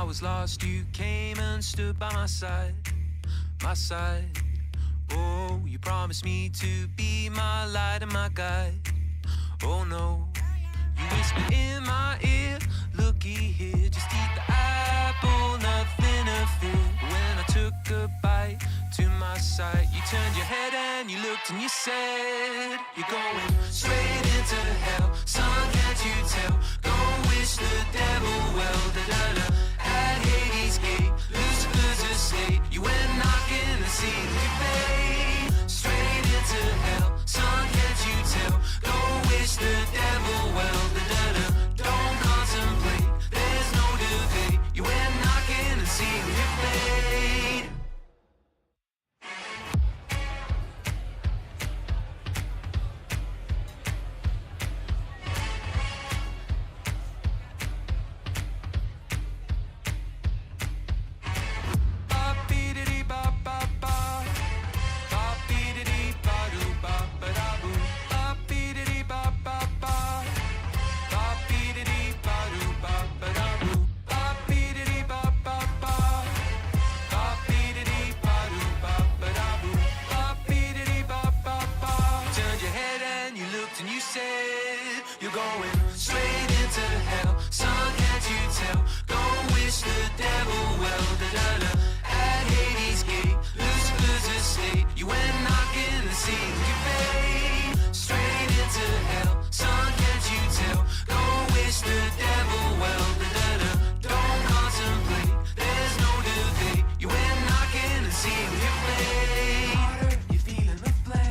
was lost, you came and stood by my side, my side. Oh, you promised me to be my light and my guide. Oh no, you whispered in my ear, looky here, just eat the apple, nothing to fear. When I took a bite to my sight, you turned your head and you looked and you said, you're going straight into hell, son, can't you tell? Go wish the devil well, da-da-da. At Hades' gate, Lucifer's estate, you went knocking and sealed your fate. Straight into hell, son, can't you tell? Go wish the devil well, da-da-da. Don't contemplate, there's no debate, you went knocking and sealed your fate. And you said you're going straight into hell, son, can't you tell? Go wish the devil well, da-da-da. At Hades' gate, Lucifer's estate, you went knocking and sealed your fate. Straight into hell, son, can't you tell? Go wish the devil well, da-da-da. Don't contemplate, there's no debate, you went knocking and sealed your fate. Harder, you're feeling the flame.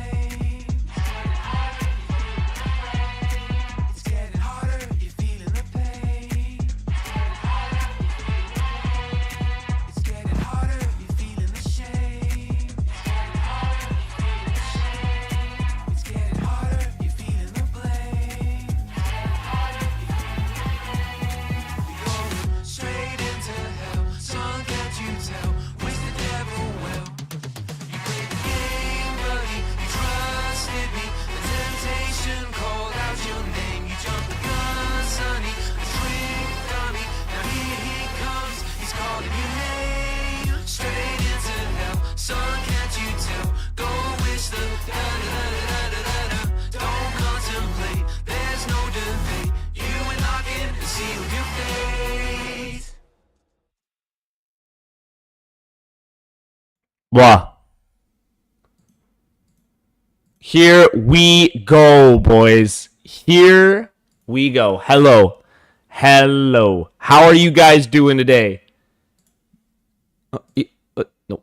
WuWa. Here we go, boys. Here we go. Hello. Hello. How are you guys doing today? No.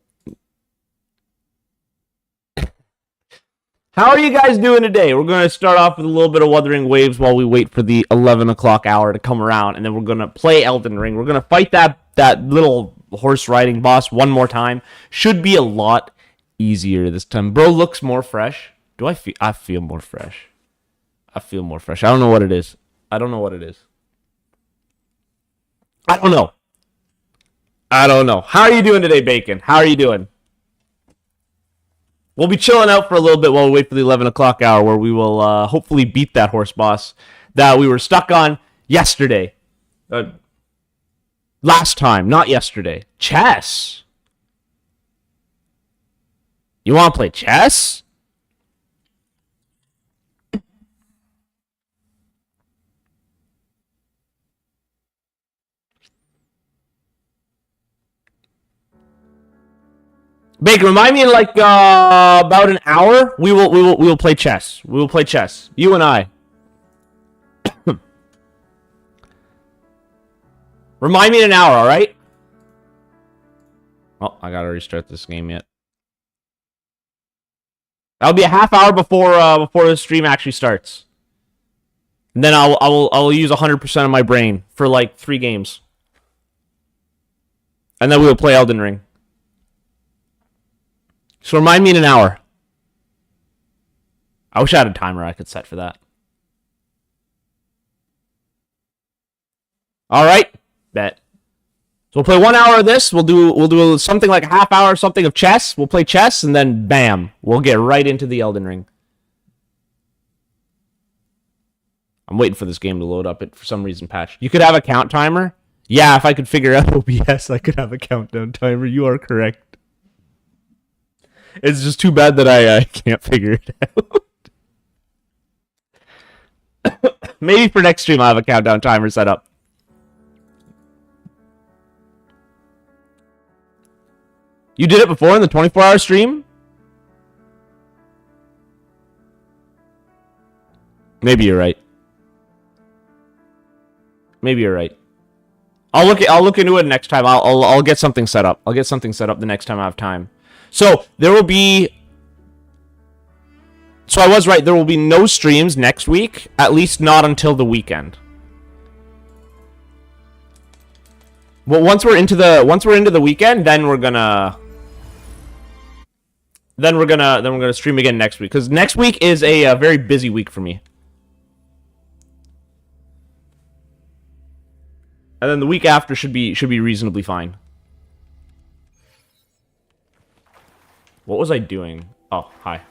How are you guys doing today? We're going to start off with a little bit of Wuthering Waves while we wait for the 11 o'clock hour to come around, and then we're going to play Elden Ring. We're going to fight that little horse riding boss one more time. Should be a lot easier this time. Bro looks more fresh. I feel more fresh. I feel more fresh. I don't know what it is. I don't know. How are you doing today, Bacon? How are you doing? We'll be chilling out for a little bit while we wait for the 11 o'clock hour, where we will hopefully beat that horse boss that we were stuck on yesterday. Last time, not yesterday. Chess. You want to play chess? Bacon, remind me in like about an hour. We will play chess. We will play chess. You and I. Remind me in an hour, all right? Oh, I gotta restart this game yet. That'll be a half hour before the stream actually starts. And then I'll use 100% of my brain for like 3 games. And then we will play Elden Ring. So remind me in an hour. I wish I had a timer I could set for that. All right, bet. So we'll play 1 hour of this. We'll do something like a half hour or something of chess. We'll play chess, and then bam, we'll get right into the Elden Ring. I'm waiting for this game to load up. It for some reason patched. You could have a count timer. Yeah, if I could figure out OBS, I could have a countdown timer. You are correct. It's just too bad that I can't figure it out. Maybe for next stream I'll have a countdown timer set up. You did it before in the 24-hour stream? Maybe you're right. Maybe you're right. I'll look into it next time. I'll get something set up. I'll get something set up the next time I have time. So there will be. So I was right. There will be no streams next week, at least not until the weekend. Well, once we're into the weekend, then we're gonna stream again next week, because next week is a very busy week for me. And then the week after should be reasonably fine. What was I doing? Oh, hi.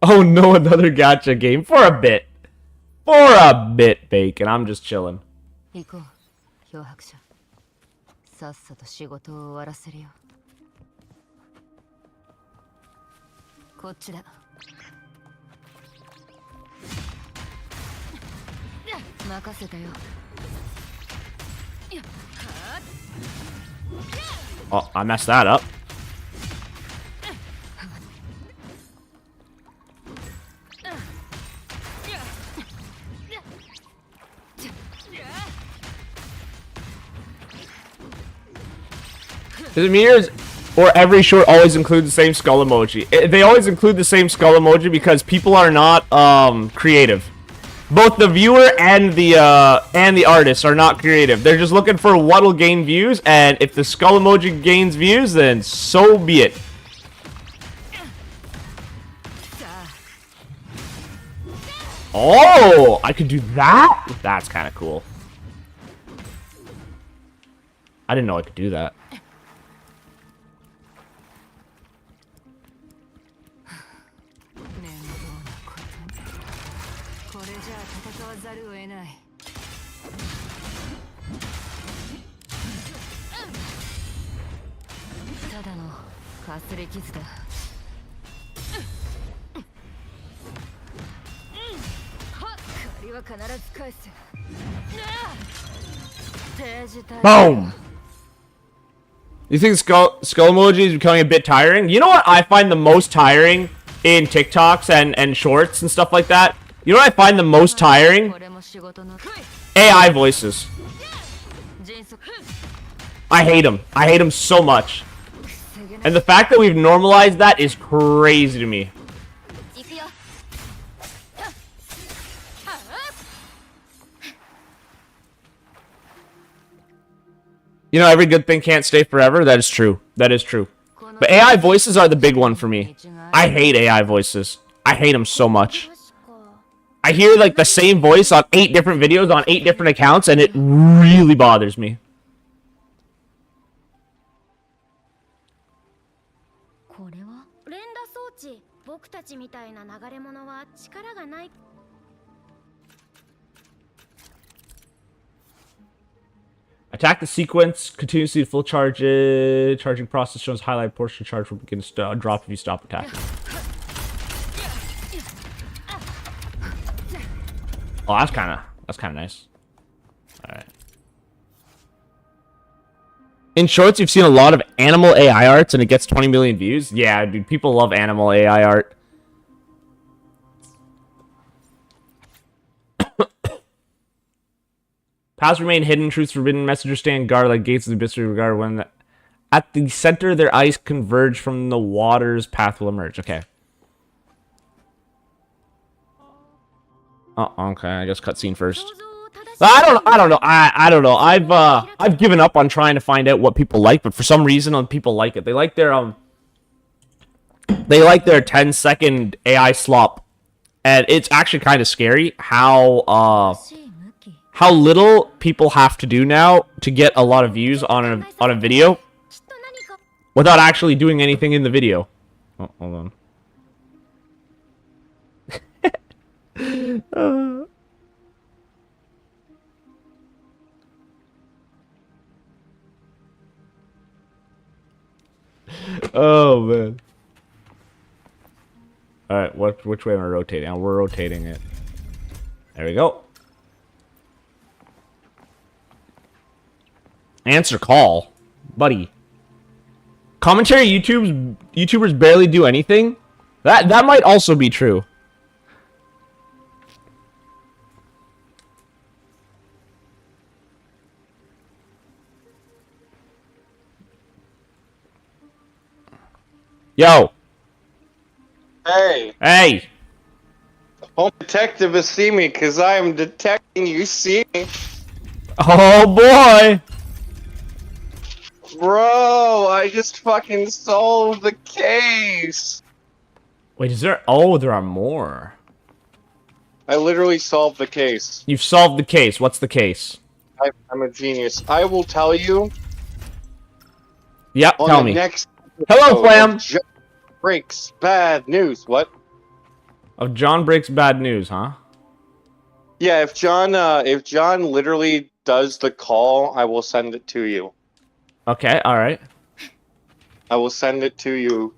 Oh no, another gacha game for a bit. For a bit, Bacon. I'm just chilling. Oh, I messed that up. Does it mean or every short always include the same skull emoji? They always include the same skull emoji because people are not creative. Both the viewer and the artist are not creative. They're just looking for what'll gain views, and if the skull emoji gains views, then so be it. Oh, I could do that? That's kind of cool. I didn't know I could do that. Boom! You think skull emoji is becoming a bit tiring? You know what I find the most tiring in TikToks and shorts and stuff like that? You know what I find the most tiring? AI voices. I hate them. I hate them so much. And the fact that we've normalized that is crazy to me. You know, every good thing can't stay forever. That is true. That is true. But AI voices are the big one for me. I hate AI voices. I hate them so much. I hear like the same voice on 8 different videos on 8 different accounts, and it really bothers me. Attack the sequence continuously full charge. Charging process shows highlight portion charge will begin to drop if you stop attacking. Oh, that's kind of nice. All right. In shorts, you've seen a lot of animal AI arts, and it gets 20 million views. Yeah, dude, people love animal AI art. Paths remain hidden, truths forbidden, messengers stand guard like gates of the abyss regard when at the center their eyes converge from the waters, path will emerge. Okay. Oh, okay, I guess cutscene first. I don't know. I don't know. I've given up on trying to find out what people like, but for some reason people like it. They like their 10-second AI slop. And it's actually kind of scary how little people have to do now to get a lot of views on a video without actually doing anything in the video. Oh, hold on. Oh man. All right, which way am I rotating? Oh, we're rotating it. There we go. Answer call, buddy. Commentary YouTubers barely do anything. That might also be true. Yo. Hey. Hey. Home detective has seen me because I am detecting you see me. Oh boy. Bro, I just fucking solved the case. Wait, is there? Oh, there are more. I literally solved the case. You've solved the case. What's the case? I'm a genius. I will tell you. Yep, On tell the me. next Hello, Flam. John breaks bad news. What? Of John breaks bad news, huh? Yeah, if John literally does the call, I will send it to you. Okay, all right. I will send it to you.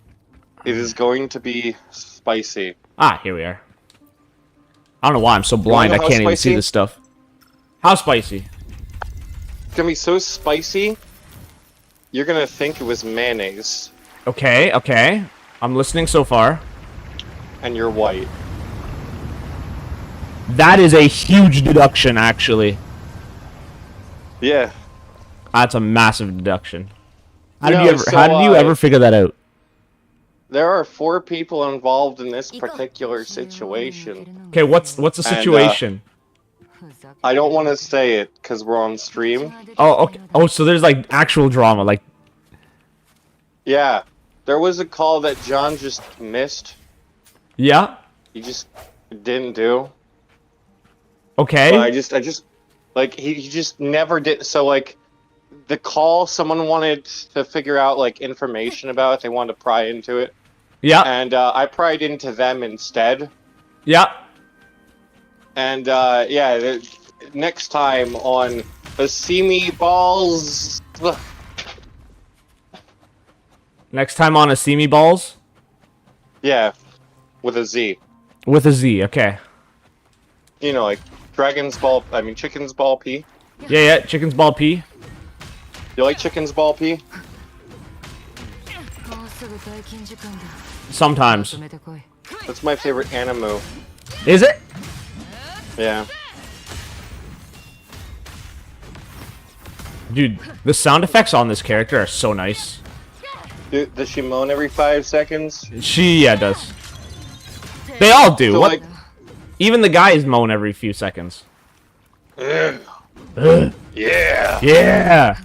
It is going to be spicy. Ah, here we are. I don't know why I'm so blind. I how can't even see spicy? this stuff. How spicy? It's gonna be so spicy, you're gonna think it was mayonnaise. Okay, okay. I'm listening so far. And you're white. That is a huge deduction, actually. Yeah. That's a massive deduction. How did No, you ever? so, How did you ever figure that out? There are 4 people involved in this particular situation. Okay, what's the situation? I don't want to say it because we're on stream. Oh, okay. Oh, so there's like actual drama, like. Yeah. There was a call that John just missed. Yeah. He just didn't do. Okay. But I just, like, he just never did. So, like, the call, someone wanted to figure out, like, information about it. They wanted to pry into it. Yeah. And I pried into them instead. Yeah. And, yeah, next time on the See Me Balls. Next time on a See Me Balls? Yeah, with a Z. With a Z, okay. You know, like, chicken's ball pea. Yeah, yeah, chicken's ball pea. You like chicken's ball pea? Sometimes. That's my favorite anime. Is it? Yeah. Dude, the sound effects on this character are so nice. Does she moan every 5 seconds? Yeah, does. They all do. So, What? like, Even the guys moan every few seconds. yeah. Yeah.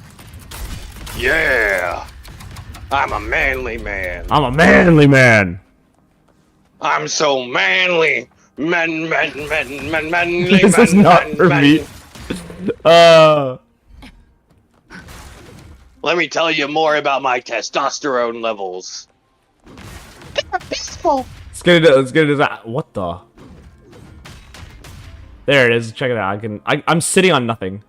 Yeah. I'm a manly man. I'm a manly man. I'm so manly. Manly. This is not for me. Let me tell you more about my testosterone levels. They're peaceful. Let's get into that. What the? There it is. Check it out. I'm sitting on nothing.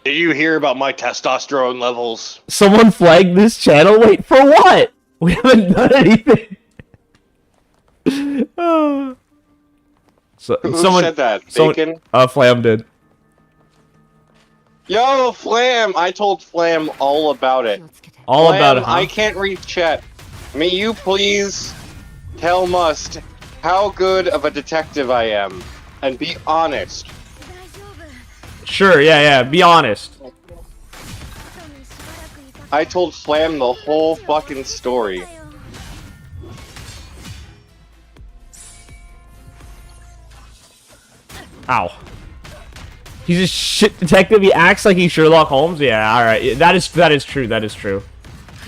Did you hear about my testosterone levels? Someone flagged this channel? Wait, for what? We haven't done anything. So, Who someone said that? someone- Bacon? Flam did. Yo, Flam! I told Flam all about it. All Flam, about it, huh? I can't read chat. May you please tell Must how good of a detective I am, and be honest. Sure, yeah, be honest. I told Flam the whole fucking story. Ow. He's a shit detective. He acts like he's Sherlock Holmes. Yeah, all right. That is true. That is true.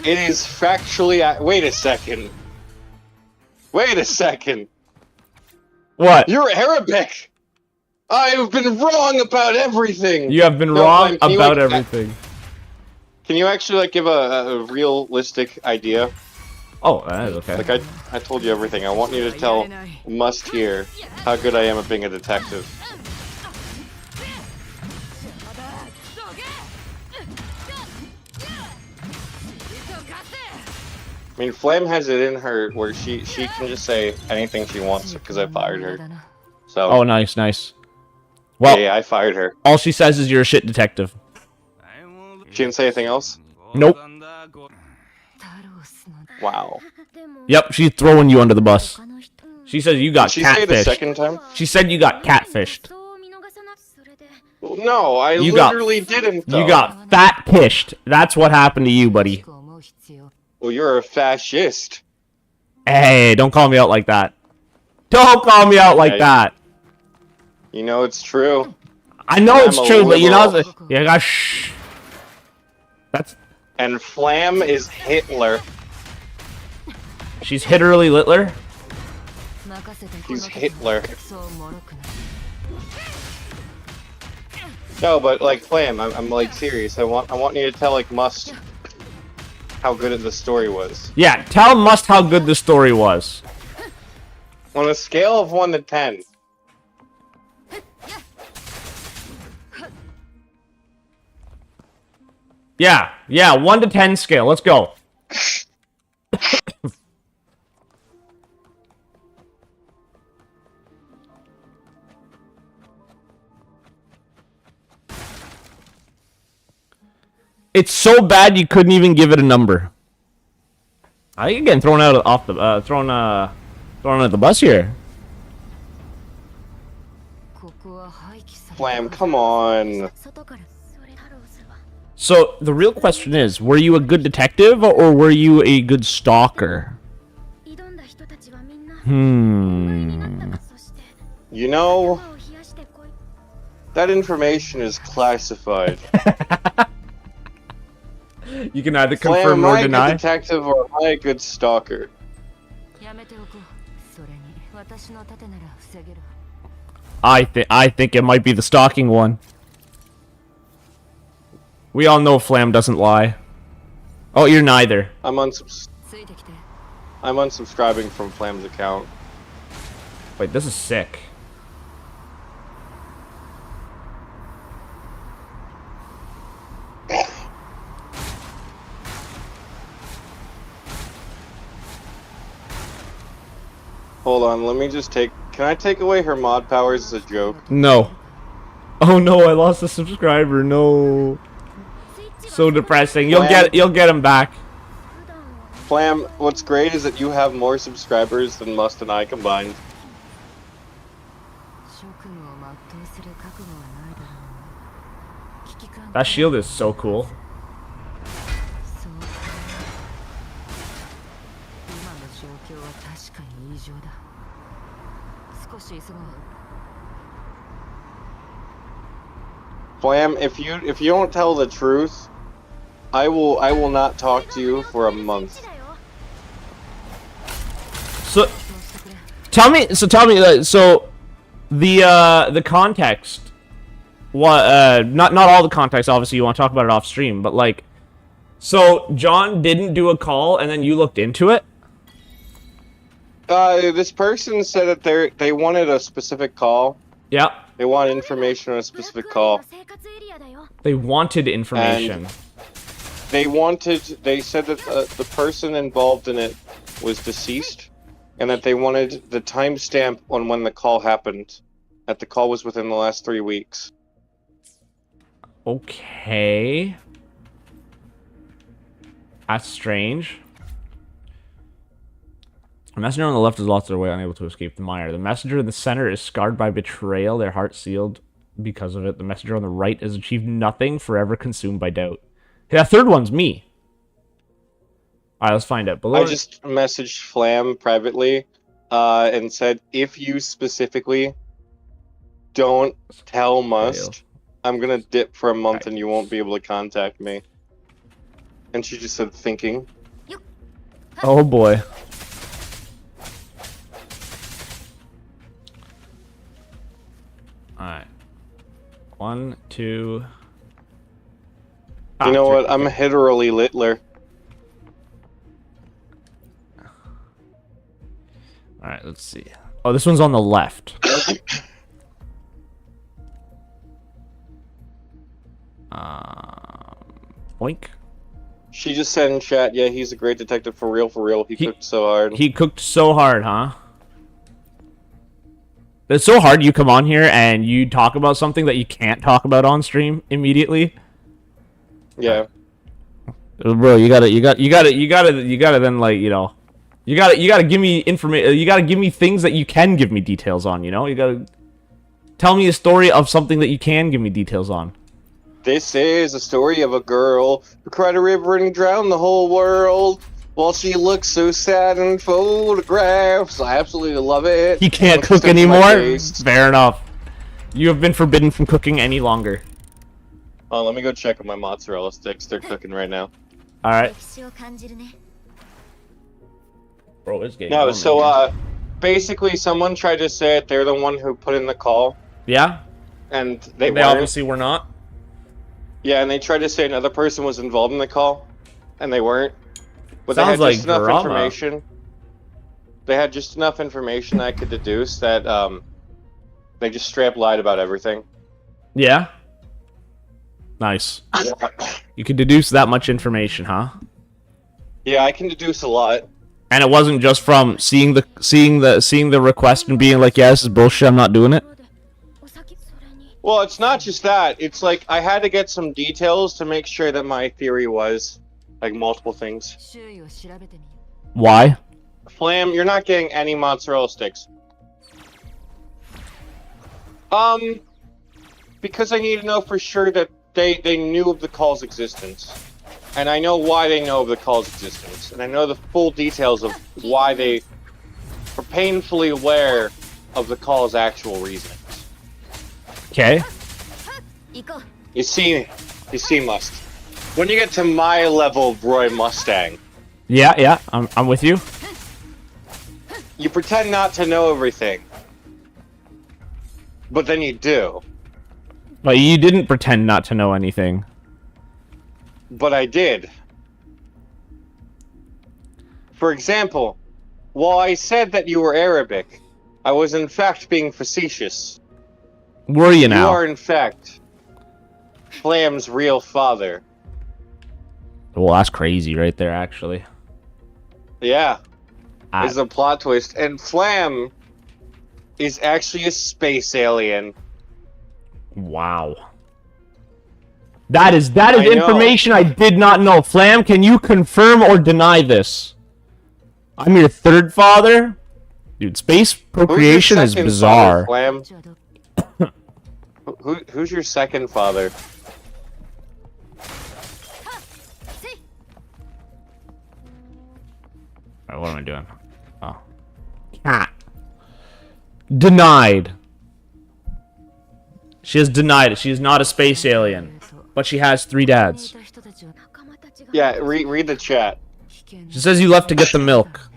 It is factually. Wait a second. Wait a second. What? You're Arabic. I have been wrong about everything. You have been No, wrong Flam, about everything. Can you actually like give a realistic idea? Oh, that is okay. Like I told you everything. I want you to tell Must here how good I am at being a detective. I mean, Flam has it in her where she can just say anything she wants because I fired her. So. Oh, nice, nice. Well, Yeah, I fired her. all she says is you're a shit detective. She didn't say anything else? Nope. Wow. Yep, she's throwing you under the bus. She says you got Did she say it a catfished. second time? She said you got catfished. No, I literally didn't, though. You got fat-pished. That's what happened to you, buddy. Well, you're a fascist. Hey, don't call me out like that. Don't call me out like that. You know it's true. I know I'm it's a true, but you know, liberal. yeah, gosh. That's. And Flam is Hitler. She's Hitlerly Littler. He's Hitler. No, but like Flam, I'm like serious. I want you to tell like Must how good the story was. Yeah, tell Must how good the story was. On a scale of 1 to 10. Yeah, 1 to 10 scale. Let's go. It's so bad you couldn't even give it a number. I think you're getting thrown out off the thrown at the bus here. Flam, come on. So the real question is, were you a good detective or were you a good stalker? You know, that information is classified. You can either Flam, confirm am nor I a deny. good detective or am I a good stalker? I think it might be the stalking one. We all know Flam doesn't lie. Oh, you're neither. I'm unsubscribing from Flam's account. Wait, this is sick. Hold on, let me just take... Can I take away her mod powers as a joke? No. Oh no, I lost a subscriber. No. So depressing. You'll get him back. Flam, what's great is that you have more subscribers than Must and I combined. That shield is so cool. Flam, if you don't tell the truth, I will not talk to you for a month. So tell me the context. What not all the context, obviously you want to talk about it off stream, but like, so John didn't do a call and then you looked into it? This person said that they wanted a specific call. Yeah. They want information on a specific call. They wanted information. They said that the person involved in it was deceased, and that they wanted the timestamp on when the call happened. That the call was within the last 3 weeks. Okay. That's strange. The messenger on the left has lost their way, unable to escape the mire. The messenger in the center is scarred by betrayal, their heart sealed because of it. The messenger on the right has achieved nothing, forever consumed by doubt. Hey, that third one's me. Alright, let's find out. Below I just messaged Flam privately and said, if you specifically don't tell Must, I'm gonna dip for a month and you won't be able to contact me. And she just said, thinking. Oh boy. Alright. 1, 2... You know what? I'm Hitlerly Littler. Alright, let's see. Oh, this one's on the left. Boink. She just said in chat, yeah, he's a great detective for real, for real. He cooked so hard. He cooked so hard, huh? It's so hard you come on here and you talk about something that you can't talk about on stream immediately. Yeah. Bro, you gotta then, like, you know, you gotta give me information. You gotta give me things that you can give me details on. You know, you gotta tell me a story of something that you can give me details on. This is a story of a girl who cried a river and drowned the whole world. While she looks so sad in photographs, I absolutely love it. He can't cook anymore? Fair enough. You have been forbidden from cooking any longer. Oh, let me go check on my mozzarella sticks. They're cooking right now. Alright. Bro, it's getting No, warm so, in here. basically someone tried to say it, they're the one who put in the call. Yeah? And they weren't. Obviously were not. Yeah, and they tried to say another person was involved in the call, and they weren't. But Sounds they had like just enough drama. information. They had just enough information that I could deduce that they just straight up lied about everything. Yeah? Nice. You could deduce that much information, huh? Yeah, I can deduce a lot. And it wasn't just from seeing the request and being like, yeah, this is bullshit, I'm not doing it. Well, it's not just that. It's like I had to get some details to make sure that my theory was like multiple things. Why? Flam, you're not getting any mozzarella sticks. Because I need to know for sure that they knew of the call's existence. And I know why they know of the call's existence. And I know the full details of why they were painfully aware of the call's actual reasons. Okay. You see, Must. When you get to my level of Roy Mustang, Yeah, I'm with you. you pretend not to know everything. But then you do. But you didn't pretend not to know anything. But I did. For example, while I said that you were Arabic, I was in fact being facetious. Were you now? You are in fact Flam's real father. Well, that's crazy right there, actually. Yeah. It's a plot twist. And Flam is actually a space alien. Wow. That is information I did not know. Flam, can you confirm or deny this? I'm your third father? Dude, space procreation is bizarre. Father, Flam? Who's your second father? Alright, what am I doing? Oh. Cat. Denied. She has denied it. She is not a space alien. But she has 3 dads. Yeah, read the chat. She says you left to get the milk.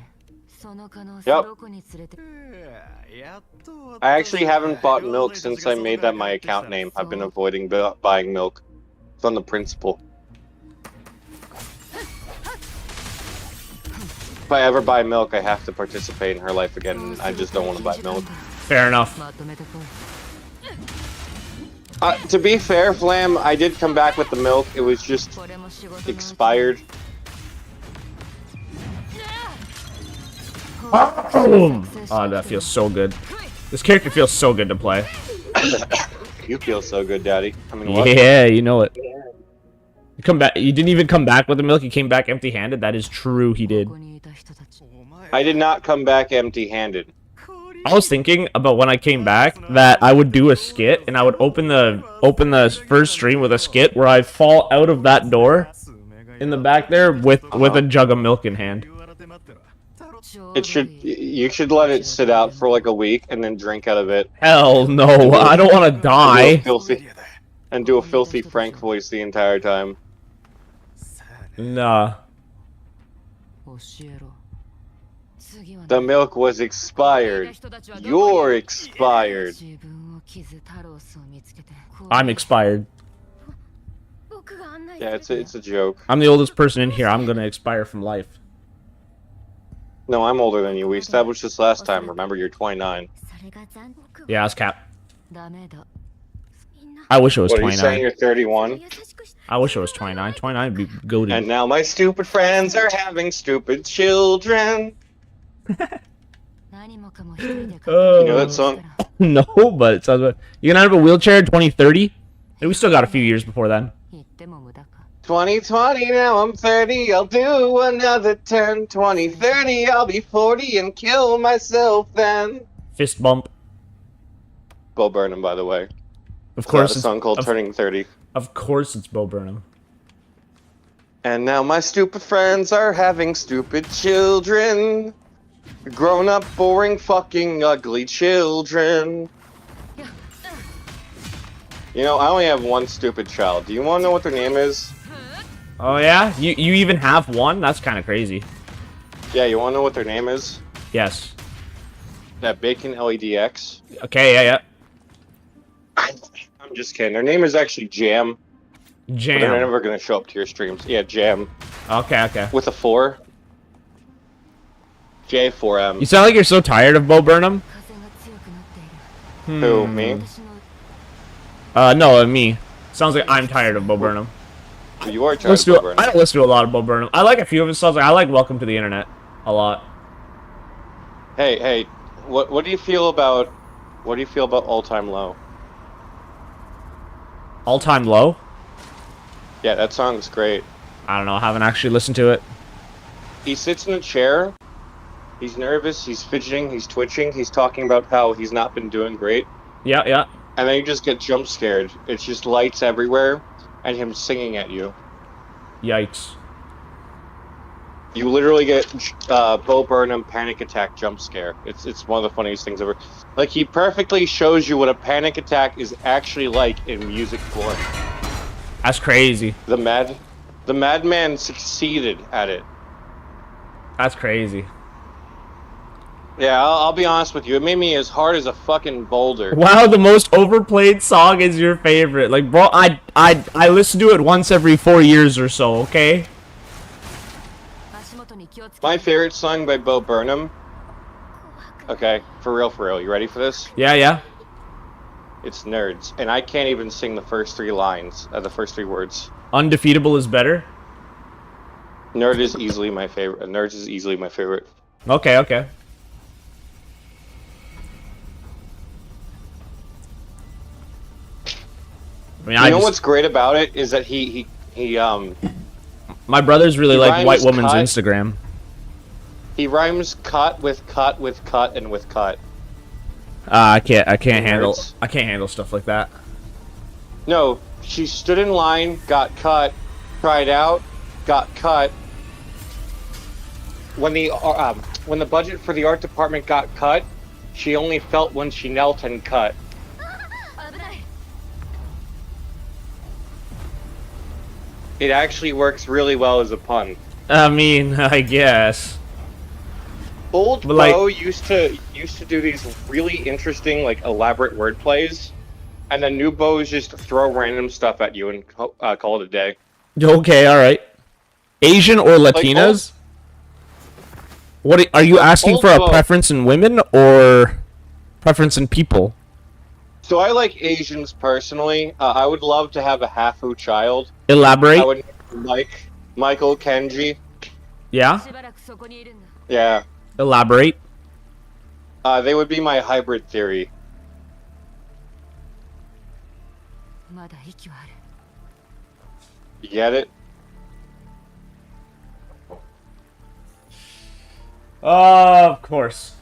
Yep. I actually haven't bought milk since I made that my account name. I've been avoiding buying milk. It's on the principle. If I ever buy milk, I have to participate in her life again, and I just don't want to buy milk. Fair enough. To be fair, Flam, I did come back with the milk. It was just expired. Oh, that feels so good. This character feels so good to play. You feel so good, Daddy. I mean, what? Yeah, you know it. You come back. You didn't even come back with the milk. You came back empty-handed. That is true. He did. I did not come back empty-handed. I was thinking about when I came back that I would do a skit and I would open the first stream with a skit where I fall out of that door in the back there with a jug of milk in hand. You should let it sit out for like a week and then drink out of it. Hell no, I don't want to die. And do a filthy Frank voice the entire time. Nah. The milk was expired. You're expired. I'm expired. Yeah, it's a joke. I'm the oldest person in here. I'm gonna expire from life. No, I'm older than you. We established this last time. Remember, you're 29. Yeah, that's cap. I wish it was 29. What, are you saying you're 31? I wish it was 29. 29 would be goated. And now my stupid friends are having stupid children. You know that song? No, but it sounds like you're gonna have a wheelchair in 2030. We still got a few years before then. 2020, now I'm 30, I'll do another 10. 2030, I'll be 40 and kill myself then. Fist bump. Bo Burnham, by the way. Of course, It's a song called Turning 30. Of course, it's Bo Burnham. And now my stupid friends are having stupid children. Grown up, boring, fucking ugly children. You know, I only have one stupid child. Do you want to know what their name is? Oh yeah, you even have one? That's kind of crazy. Yeah, you want to know what their name is? Yes. That Bacon LEDX. Okay, yeah. I'm just kidding. Their name is actually Jam. Jam. But they're never gonna show up to your streams. Yeah, Jam. Okay. With a 4. J4M. You sound like you're so tired of Bo Burnham. Who, me? No, me. Sounds like I'm tired of Bo Burnham. You are tired of Bo Burnham. I don't listen to a lot of Bo Burnham. I like a few of his songs. Like, I like Welcome to the Internet a lot. Hey, what do you feel about All Time Low? All Time Low? Yeah, that song's great. I don't know. I haven't actually listened to it. He sits in a chair. He's nervous. He's fidgeting. He's twitching. He's talking about how he's not been doing great. Yeah. And then you just get jump scared. It's just lights everywhere, and him singing at you. Yikes. You literally get Bo Burnham panic attack jump scare. It's one of the funniest things ever. Like, he perfectly shows you what a panic attack is actually like in music form. That's crazy. The madman succeeded at it. That's crazy. Yeah, I'll be honest with you. It made me as hard as a fucking boulder. Wow, the most overplayed song is your favorite. Like, bro, I listen to it once every 4 years or so, okay? My favorite song by Bo Burnham. Okay, for real. You ready for this? Yeah. It's Nerds. And I can't even sing the first 3 lines, the first 3 words. Undefeatable is better? Nerd is easily my favorite. Nerds is easily my favorite. Okay. I mean, you know what's great about it is that he my brothers really like white woman's cut. Instagram. He rhymes cut with cut with cut and with cut. I can't handle stuff like that. No, she stood in line, got cut, tried out, got cut. When the budget for the art department got cut, she only felt when she knelt and cut. It actually works really well as a pun. I mean, I guess. Old But, like, Bo used to do these really interesting, like, elaborate word plays, and then new Bo's just throw random stuff at you and call it a day. Okay, all right. Asian or Latinas? What are you asking for? A preference in women or preference in people? So I like Asians personally. I would love to have a Hafu child. Elaborate. I would like Michael Kenji. Yeah. Yeah. Elaborate. They would be my hybrid theory. You get it? Of course.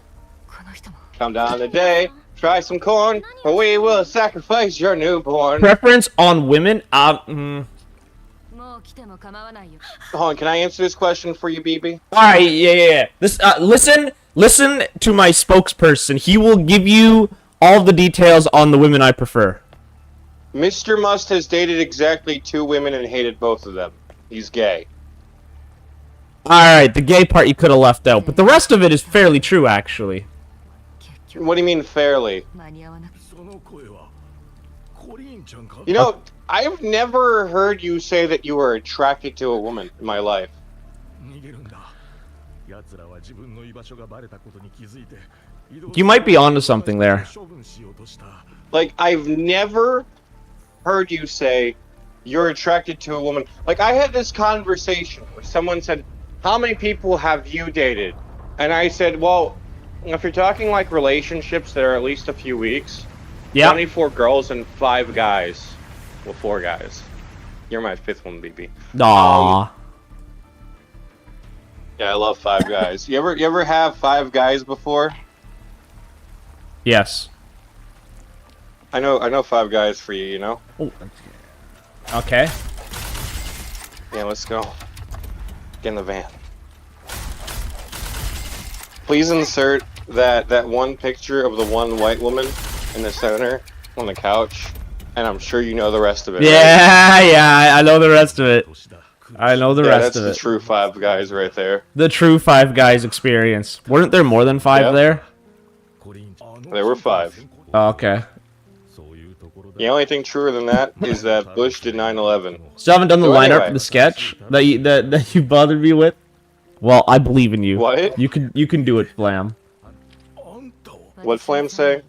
Come down today, try some corn, or we will sacrifice your newborn. Preference on women? Hold on, can I answer this question for you, BB? Alright, yeah. This, listen to my spokesperson. He will give you all the details on the women I prefer. MysterMust has dated exactly 2 women and hated both of them. He's gay. Alright, the gay part you could have left out, but the rest of it is fairly true, actually. What do you mean, fairly? You know, I've never heard you say that you were attracted to a woman in my life. You might be onto something there. Like, I've never heard you say you're attracted to a woman. Like, I had this conversation where someone said, how many people have you dated? And I said, well, if you're talking like relationships that are at least a few weeks, Yeah. 24 girls and 5 guys. Well, 4 guys. You're my 5th one, baby. Aww. Yeah, I love 5 guys. You ever have 5 guys before? Yes. I know 5 guys for you, you know? Oh. Okay. Yeah, let's go. Get in the van. Please insert that one picture of the one white woman in the center on the couch, and I'm sure you know the rest of it. Yeah, right? Yeah, I know the rest of it. I know the rest of it. That's the true 5 guys right there. The true 5 guys experience. Weren't there more than 5 there? There were 5. Oh, okay. The only thing truer than that is that Bush did 9/11. Still haven't done the So line art anyway. for the sketch that you bothered me with. Well, I believe in you. What? You can do it, Flam. What'd Flam say?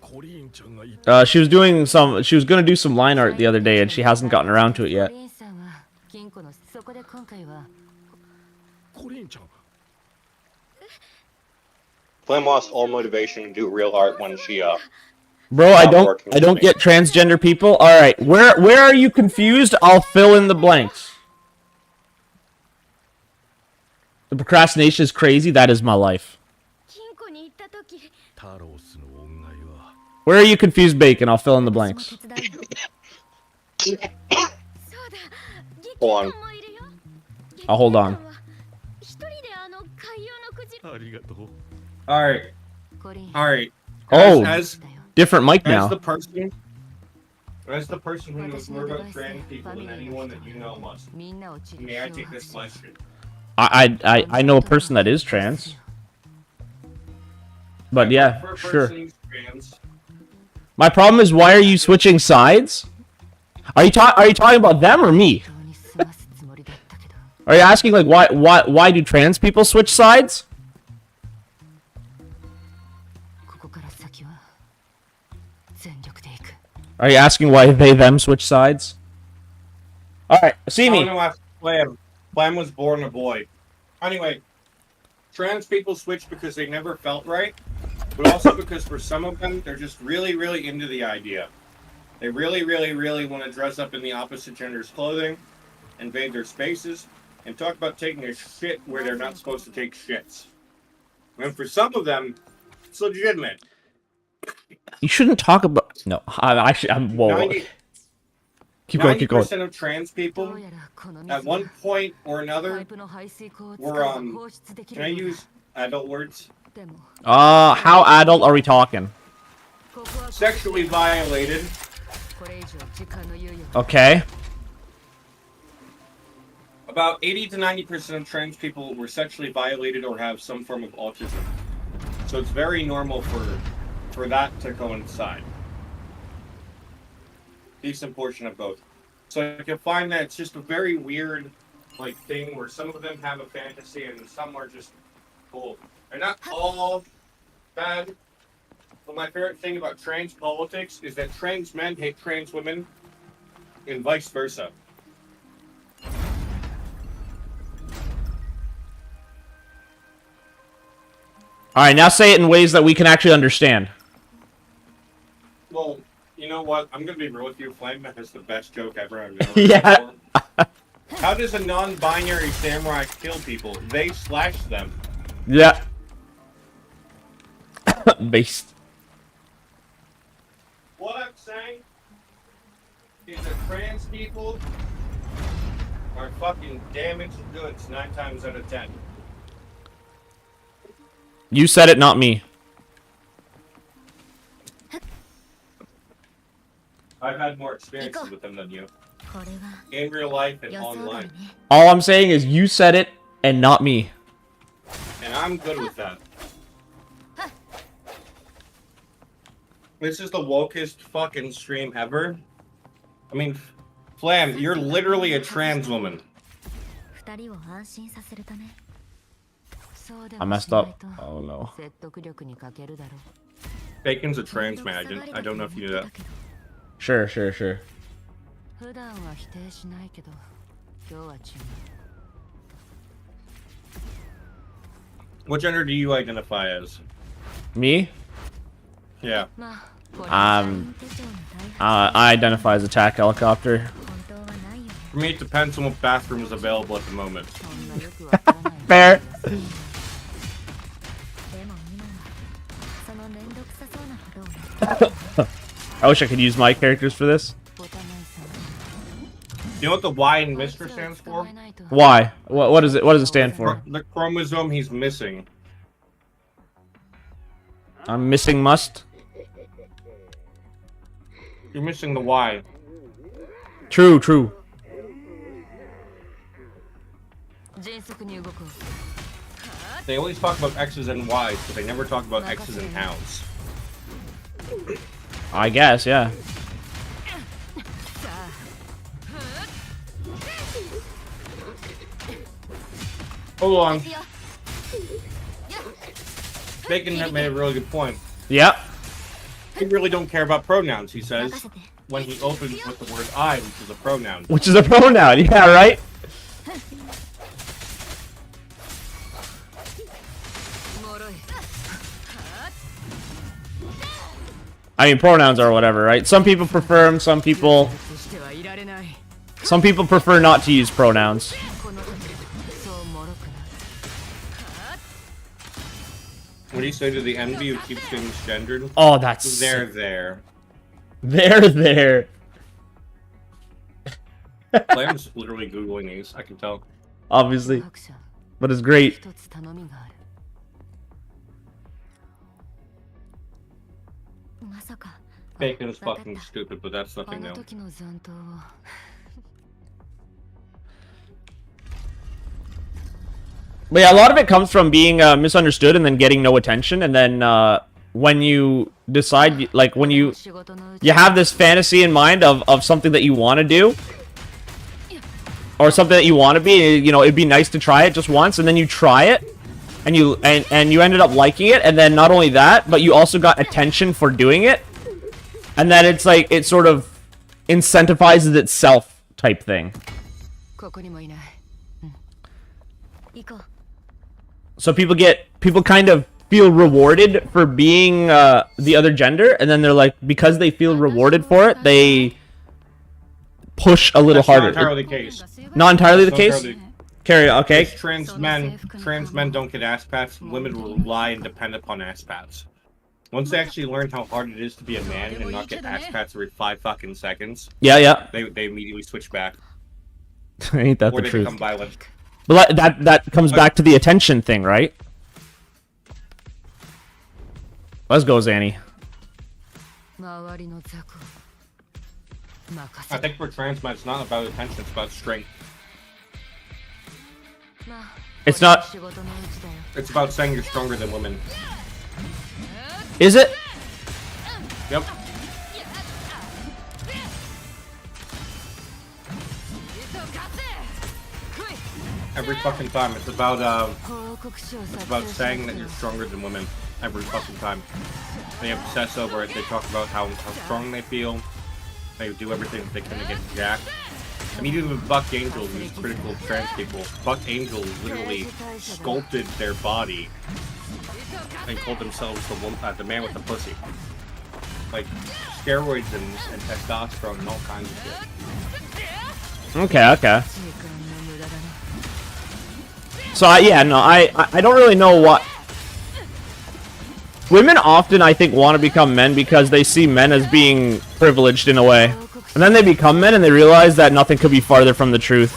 She was gonna do some line art the other day, and she hasn't gotten around to it yet. Flam lost all motivation to do real art when she Bro, I Stop working with don't me. get transgender people. All right, where are you confused? I'll fill in the blanks. The procrastination is crazy. That is my life. Where are you confused, Bacon? I'll fill in the blanks. Hold on. I'll hold on. Alright. Alright. Oh, As different mic as now. the person who knows more about trans people than anyone that you know must. May I take this question? I know a person that is trans. But yeah, For a sure. person who's trans, My problem is, why are you switching sides? Are you talking about them or me? Are you asking like why do trans people switch sides? Are you asking why they them switch sides? All right, see I me. want to ask Flam. Flam was born a boy. Anyway, trans people switch because they never felt right, but also because for some of them, they're just really, really into the idea. They really, really, really want to dress up in the opposite gender's clothing, invade their spaces, and talk about taking a shit where they're not supposed to take shits. And for some of them, it's legitimate. You shouldn't talk about. No, I'm. Whoa. 90, Keep going. Keep going. 90% of trans people, at one point or another, were can I use adult words? How adult are we talking? Sexually violated. Okay. About 80 to 90% of trans people were sexually violated or have some form of autism. So it's very normal for that to coincide. Decent portion of both. So you can find that it's just a very weird like thing where some of them have a fantasy and some are just cool. They're not all bad. But my favorite thing about trans politics is that trans men hate trans women and vice versa. All right, now say it in ways that we can actually understand. Well, you know what? I'm gonna be real with you. Flame has the best joke ever I've never Yeah. heard. How does a non-binary samurai kill people? They slash them. Yeah. Based. What I'm saying is that trans people are fucking damaged goods 9 times out of 10. You said it, not me. I've had more experiences with them than you. In real life and online. All I'm saying is you said it and not me. And I'm good with that. This is the wokest fucking stream ever. I mean, Flam, you're literally a trans woman. I messed up. Oh no. Bacon's a trans man. I don't know if you knew that. Sure. What gender do you identify as? Me? Yeah. I identify as attack helicopter. For me, it depends on what bathroom is available at the moment. Fair. I wish I could use my characters for this. You know what the Y in Mr. stands for? Why? What is it? What does it stand for? The chromosome he's missing. I'm missing must. You're missing the Y. True, true. They always talk about X's and Y's, but they never talk about X's and hows. I guess, yeah. Hold on. Bacon made a really good point. Yep. He really don't care about pronouns, he says, when he opens with the word I, which is a pronoun. Which is a pronoun, yeah, right? I mean, pronouns are whatever, right? Some people prefer them, some people prefer not to use pronouns. What do you say to the envy who keeps getting misgendered? Oh, that's... They're there. They're there. I'm just literally Googling these, I can tell. Obviously. But it's great. Bacon is fucking stupid, but that's nothing new. But yeah, a lot of it comes from being misunderstood and then getting no attention, and then when you decide, like when you have this fantasy in mind of something that you want to do, or something that you want to be, you know, it'd be nice to try it just once, and then you try it, and you ended up liking it, and then not only that, but you also got attention for doing it, and then it's like it sort of incentivizes itself type thing. So people kind of feel rewarded for being the other gender, and then they're like, because they feel rewarded for it, they push a little harder. Not entirely the case. Not entirely the case? Carry on, okay. Trans men don't get ass pats. Women rely and depend upon ass pats. Once they actually learn how hard it is to be a man and not get ass pats every 5 fucking seconds, yeah, they immediately switch back. Ain't that or the they truth? become violent. But that comes back to the attention thing, right? Let's go, Zanny. I think for trans men, it's not about attention, it's about strength. It's not... It's about saying you're stronger than women. Is it? Yep. Every fucking time. It's about saying that you're stronger than women. Every fucking time. They obsess over it. They talk about how strong they feel. They do everything they can to get jacked. I mean, even Buck Angel, who's critical of trans people, Buck Angel literally sculpted their body and called themselves the man with the pussy. Like, steroids and testosterone and all kinds of shit. Okay. So, I don't really know what... Women often, I think, want to become men because they see men as being privileged in a way. And then they become men and they realize that nothing could be farther from the truth.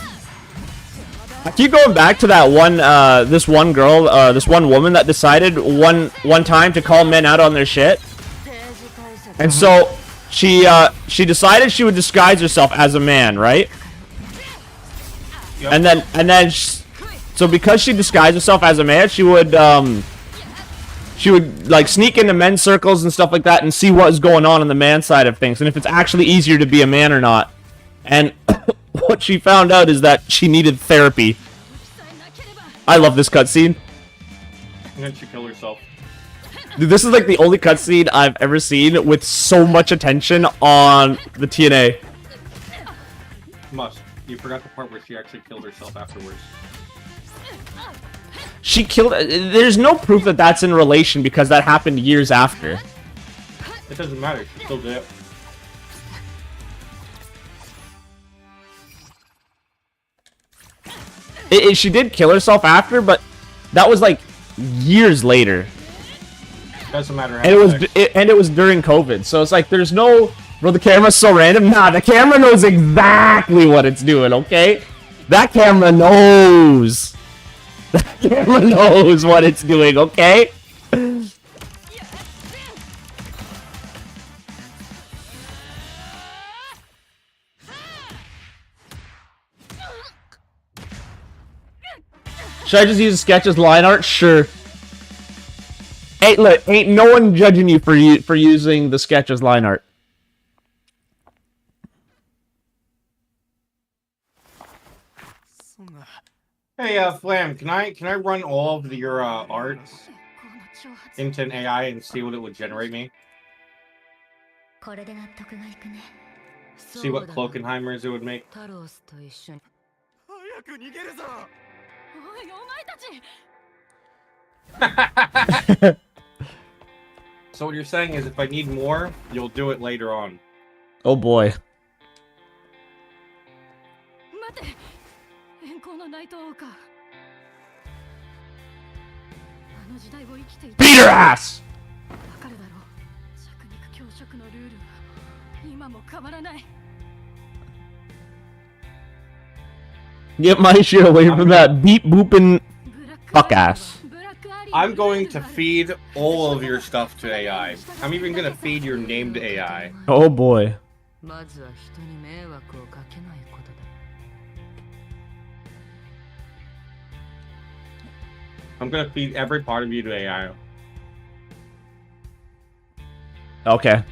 I keep going back to that one, this one girl, this one woman that decided one time to call men out on their shit. And so, she decided she would disguise herself as a man, right? Yep. And then, so because she disguised herself as a man, she would like sneak into men's circles and stuff like that and see what's going on the man side of things and if it's actually easier to be a man or not. And what she found out is that she needed therapy. I love this cutscene. And then she killed herself. Dude, this is like the only cutscene I've ever seen with so much attention on the TNA. Must. You forgot the part where she actually killed herself afterwards. She killed... There's no proof that that's in relation because that happened years after. It doesn't matter. She still did it. She did kill herself after, but that was like years later. Doesn't matter. And it was during COVID, so it's like there's no... Bro, the camera's so random. Nah, the camera knows exactly what it's doing, okay? That camera knows. The camera knows what it's doing, okay? Should I just use Sketch's line art? Sure. Hey, look, ain't no one judging you for using the Sketch's line art. Hey, Flam, can I run all of your arts into an AI and see what it would generate me? See what Cloakenheimers it would make? So what you're saying is if I need more, you'll do it later on. Oh boy. Beat her ass! Get my shit away from that beep booping fuck ass. I'm going to feed all of your stuff to AI. I'm even going to feed your named AI. Oh boy. I'm going to feed every part of you to AI. Okay.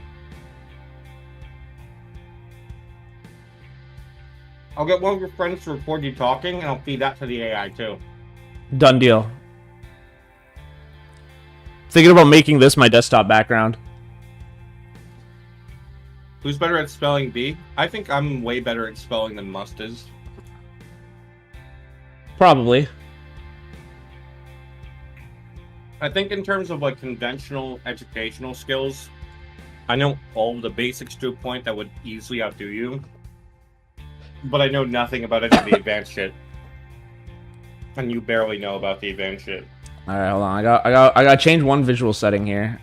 I'll get one of your friends to record you talking, and I'll feed that to the AI too. Done deal. Thinking about making this my desktop background. Who's better at spelling B? I think I'm way better at spelling than Must is. Probably. I think in terms of like conventional educational skills, I know all of the basics to a point that would easily outdo you. But I know nothing about any of the advanced shit. And you barely know about the advanced shit. Alright, hold on. I gotta change one visual setting here.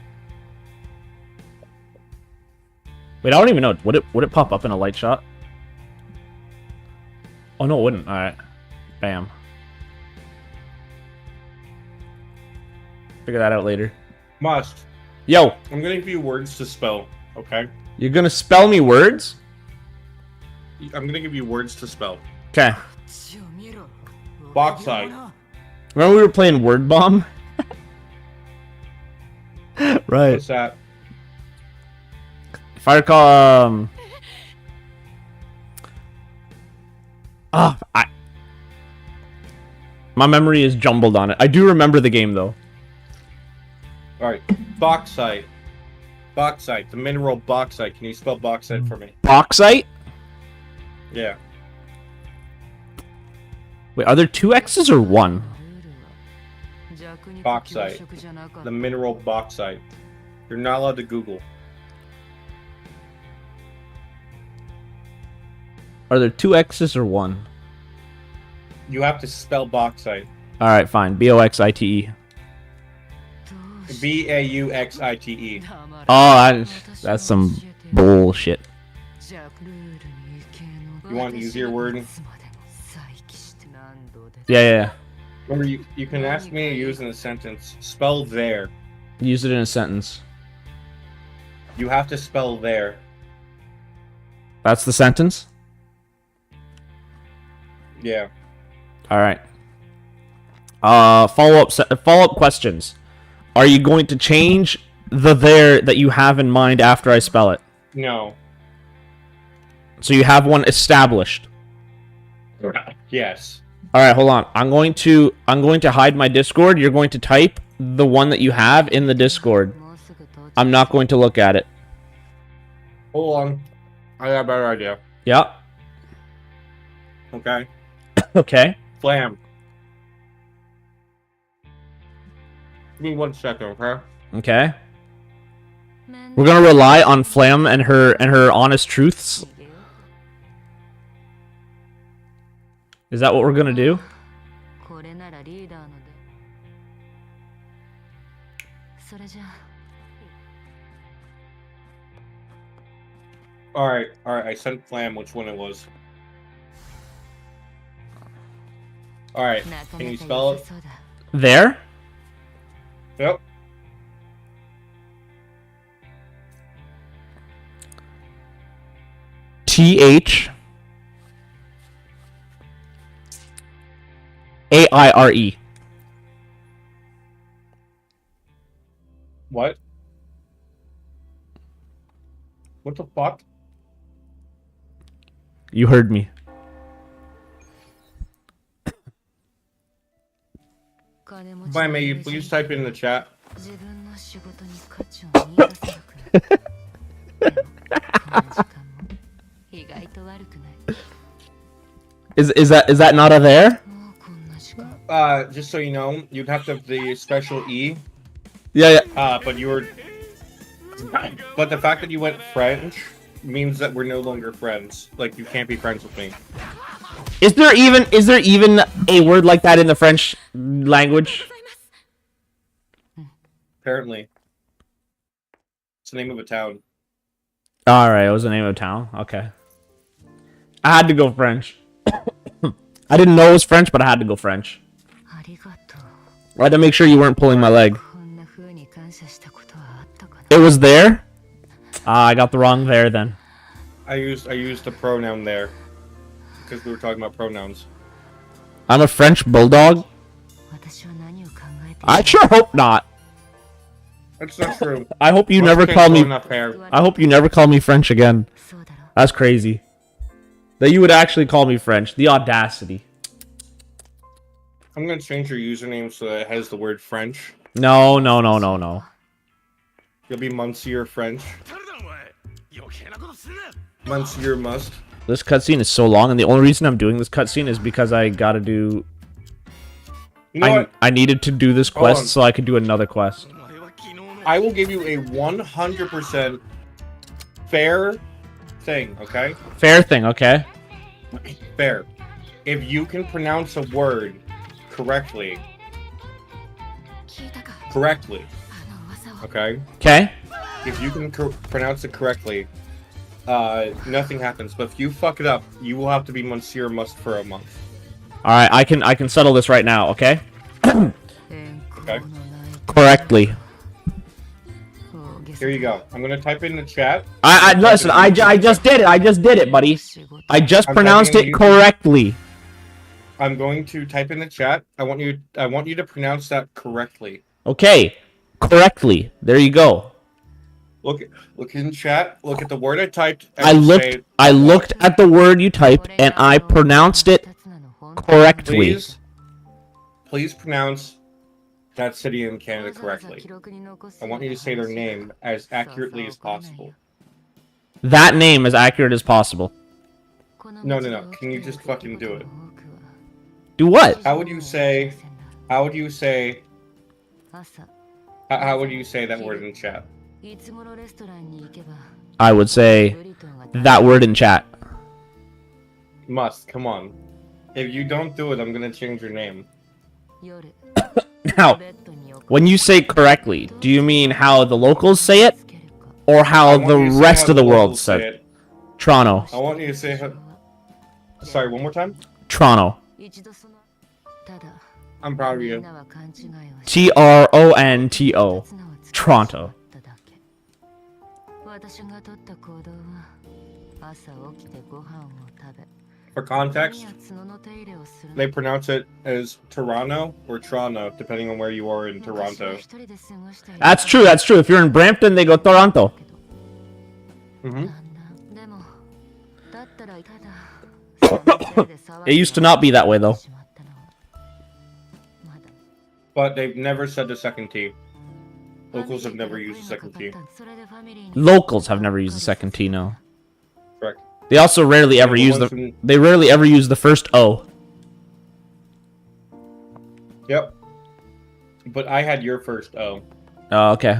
Wait, I don't even know. Would it pop up in a light shot? Oh no, it wouldn't. Alright. Bam. Figure that out later. Must. Yo! I'm gonna give you words to spell, okay? You're gonna spell me words? I'm gonna give you words to spell. Okay. Bauxite. Remember we were playing Word Bomb? Right. What's that? If I recall, my memory is jumbled on it. I do remember the game though. Alright. Bauxite. Bauxite. The mineral bauxite. Can you spell bauxite for me? Bauxite? Yeah. Wait, are there two X's or one? Bauxite. The mineral bauxite. You're not allowed to Google. Are there two X's or one? You have to spell bauxite. Alright, fine. B-O-X-I-T-E. B-A-U-X-I-T-E. Oh, that's some bullshit. You want an easier word? Yeah. Remember, you can ask me to use in a sentence. Spell there. Use it in a sentence. You have to spell there. That's the sentence? Yeah. Alright. Follow-up questions. Are you going to change the there that you have in mind after I spell it? No. So you have one established. Yes. Alright, hold on. I'm going to hide my Discord. You're going to type the one that you have in the Discord. I'm not going to look at it. Hold on. I got a better idea. Yeah. Okay? Okay. Flam. Give me 1 second, okay? Okay. We're gonna rely on Flam and her honest truths. Is that what we're gonna do? Alright, I sent Flam which one it was. Alright, can you spell it? There? Yep. THAIRE. What? What the fuck? You heard me. Flam, may you please type in the chat? Is that not a there? Just so you know, you'd have to have the special E. Yeah. But you were... But the fact that you went French means that we're no longer friends. Like, you can't be friends with me. Is there even a word like that in the French language? Apparently. It's the name of a town. Alright, it was the name of a town. Okay. I had to go French. I didn't know it was French, but I had to go French. I had to make sure you weren't pulling my leg. It was there? I got the wrong there then. I used the pronoun there. Because we were talking about pronouns. I'm a French bulldog? I sure hope not. That's not true. I hope you never call me... I hope you never call me French again. That's crazy. That you would actually call me French. The audacity. I'm gonna change your username so that it has the word French. No. You'll be Monsieur French. MysterMust. This cutscene is so long, and the only reason I'm doing this cutscene is because I gotta do... You know what? I needed to do this quest so I could do another quest. I will give you a 100% fair thing, okay? Fair thing, okay? Fair. If you can pronounce a word correctly, okay? Okay? If you can pronounce it correctly, nothing happens. But if you fuck it up, you will have to be MysterMust for a month. Alright, I can settle this right now, okay? Okay? Correctly. Here you go. I'm gonna type in the chat. Listen, I just did it, buddy. I just pronounced it correctly. I'm going to type in the chat. I want you to pronounce that correctly. Okay. Correctly. There you go. Look in chat. Look at the word I typed. I looked at the word you typed and I pronounced it correctly. Please pronounce that city in Canada correctly. I want you to say their name as accurately as possible. That name as accurate as possible. No. Can you just fucking do it? Do what? How would you say that word in chat? I would say that word in chat. Must, come on. If you don't do it, I'm gonna change your name. Now, when you say correctly, do you mean how the locals say it? Or how the rest of the world said it? Toronto. I want you to say how... Sorry, one more time? Toronto. I'm proud of you. Tronto. Toronto. For context, they pronounce it as Toronto or Toronto, depending on where you are in Toronto. That's true. If you're in Brampton, they go Toronto. It used to not be that way, though. But they've never said the second T. Locals have never used the second T. Locals have never used the second T, no. Correct. They also rarely ever use the. They rarely ever use the first O. Yep. But I had your first O. Oh, okay.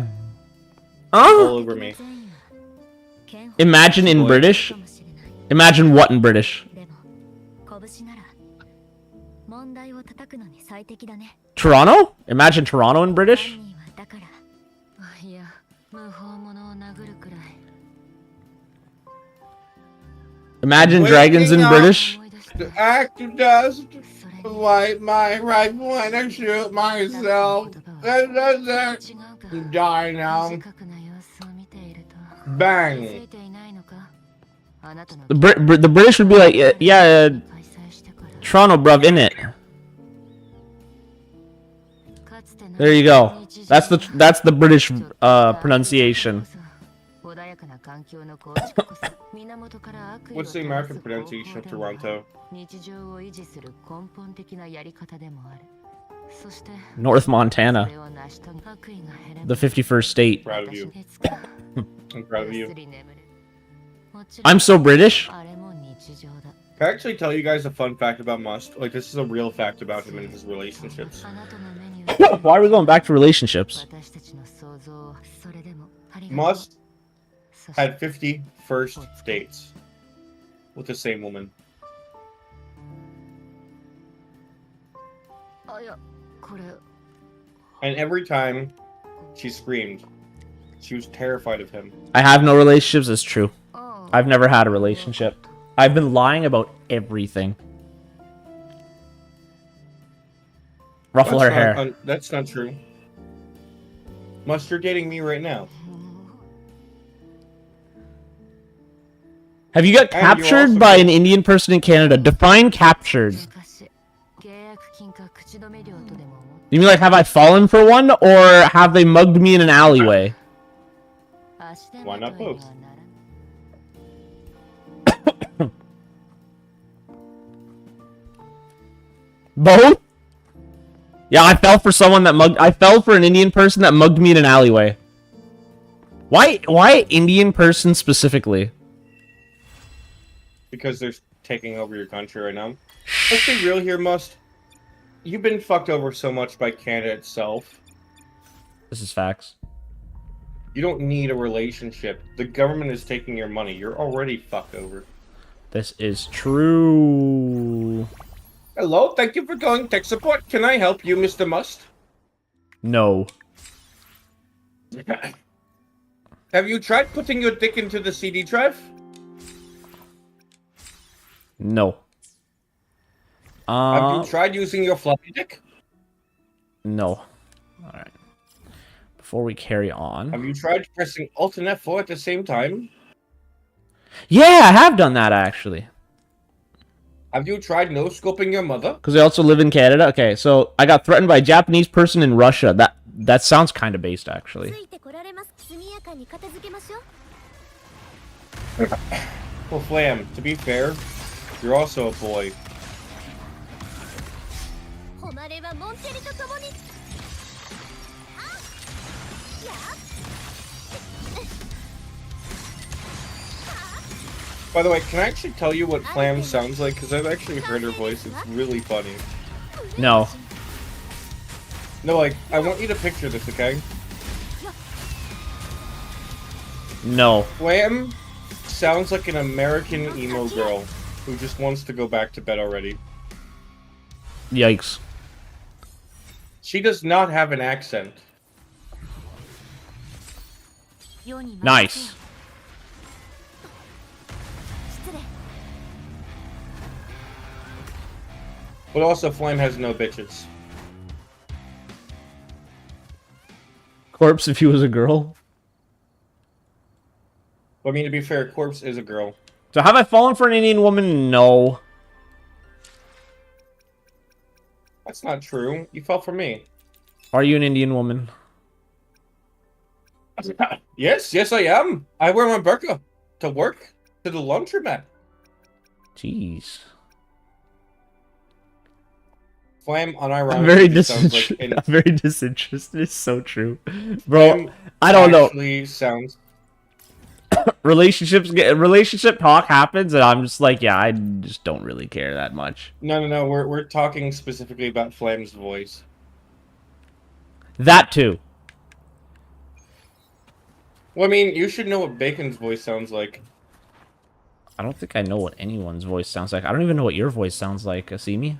All over me. Imagine in British. Imagine what in British? Toronto? Imagine Toronto in British? Imagine dragons in British? The actor does wipe my rifle and I shoot myself. Die now. Bang. The British would be like, yeah, Toronto, bruv, in it. There you go. That's the British pronunciation. What's the American pronunciation of Toronto? North Montana. The 51st state. Proud of you. I'm proud of you. I'm so British. Can I actually tell you guys a fun fact about Must? Like, this is a real fact about him and his relationships. Why are we going back to relationships? Must had 50 first dates with the same woman. And every time she screamed, she was terrified of him. I have no relationships, it's true. I've never had a relationship. I've been lying about everything. Ruffle her hair. That's not true. Must, you're dating me right now. Have you got captured by an Indian person in Canada? Define captured. You mean like, have I fallen for one, or have they mugged me in an alleyway? Why not both? Both? Yeah, I fell for someone that mugged. I fell for an Indian person that mugged me in an alleyway. Why Indian person specifically? Because they're taking over your country right now. Let's be real here, Must. You've been fucked over so much by Canada itself. This is facts. You don't need a relationship. The government is taking your money. You're already fucked over. This is true. Hello, thank you for calling tech support. Can I help you, Mr. Must? No. Have you tried putting your dick into the CD drive? No. Have you tried using your floppy dick? No. Alright. Before we carry on. Have you tried pressing Alt and F4 at the same time? Yeah, I have done that actually. Have you tried no-scoping your mother? Because I also live in Canada. Okay, so I got threatened by a Japanese person in Russia. That sounds kind of based, actually. Well, Flam, to be fair, you're also a boy. By the way, can I actually tell you what Flam sounds like? Because I've actually heard her voice. It's really funny. No. No, like, I want you to picture this, okay? No. Flam sounds like an American emo girl who just wants to go back to bed already. Yikes. She does not have an accent. Nice. But also, Flame has no bitches. Corpse if he was a girl. I mean, to be fair, Corpse is a girl. So have I fallen for an Indian woman? No. That's not true. You fell for me. Are you an Indian woman? Yes, I am. I wear my burqa to work, to the laundromat. Jeez. Flame, unironically, I'm very like very disinterested. It's so true, bro. I don't know. Actually sounds. relationship talk happens, and I'm just like, yeah, I just don't really care that much. No. We're talking specifically about Flam's voice. That too. Well, I mean, you should know what Bacon's voice sounds like. I don't think I know what anyone's voice sounds like. I don't even know what your voice sounds like, Asimi.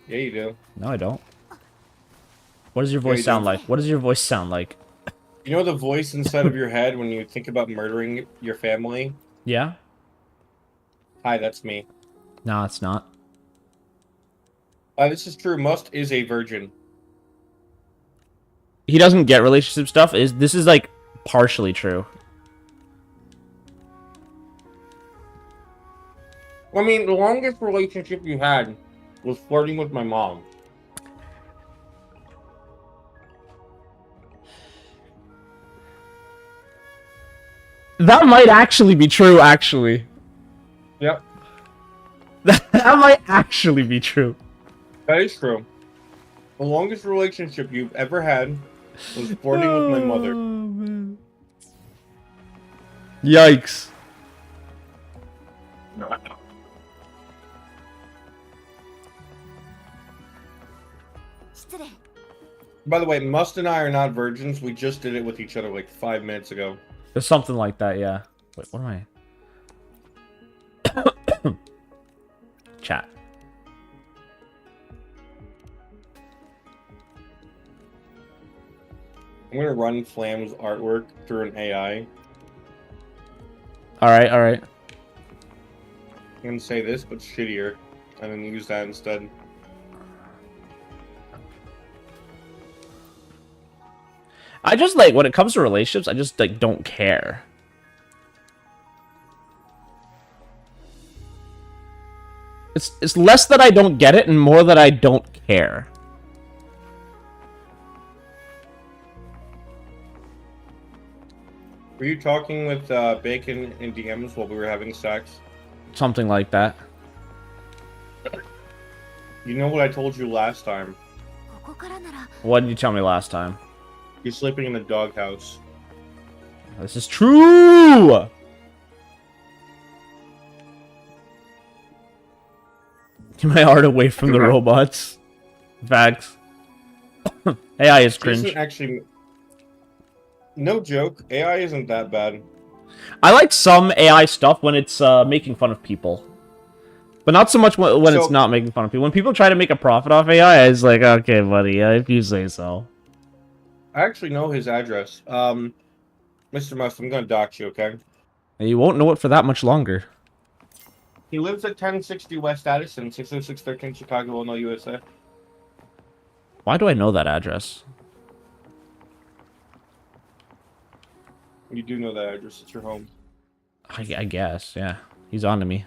Yeah, you do. No, I don't. What does your voice sound like? What does your voice sound like? You know the voice inside of your head when you think about murdering your family? Yeah? Hi, that's me. No, it's not. This is true. Must is a virgin. He doesn't get relationship stuff. This is like partially true. I mean, the longest relationship you had was flirting with my mom. That might actually be true, actually. Yep. That might actually be true. That is true. The longest relationship you've ever had was flirting with my mother. Man. Yikes. By the way, Must and I are not virgins. We just did it with each other like 5 minutes ago. There's something like that, yeah. Wait, what am I? Chat. I'm gonna run Flam's artwork through an AI. Alright. I'm gonna say this, but shittier, and then use that instead. I just like, when it comes to relationships, I just like don't care. It's less that I don't get it and more that I don't care. Were you talking with Bacon in DMs while we were having sex? Something like that. You know what I told you last time? What did you tell me last time? You're sleeping in the doghouse. This is true! Get my heart away from the robots. Facts. AI is cringe. Isn't actually... No joke, AI isn't that bad. I like some AI stuff when it's making fun of people. But not so much when it's not making fun of people. When people try to make a profit off AI, it's like, okay, buddy, if you say so. I actually know his address. MysterMust, I'm gonna dox you, okay? And you won't know it for that much longer. He lives at 1060 West Addison, 60613 Chicago, Illinois, USA. Why do I know that address? You do know that address, it's your home. I guess, yeah. He's on to me.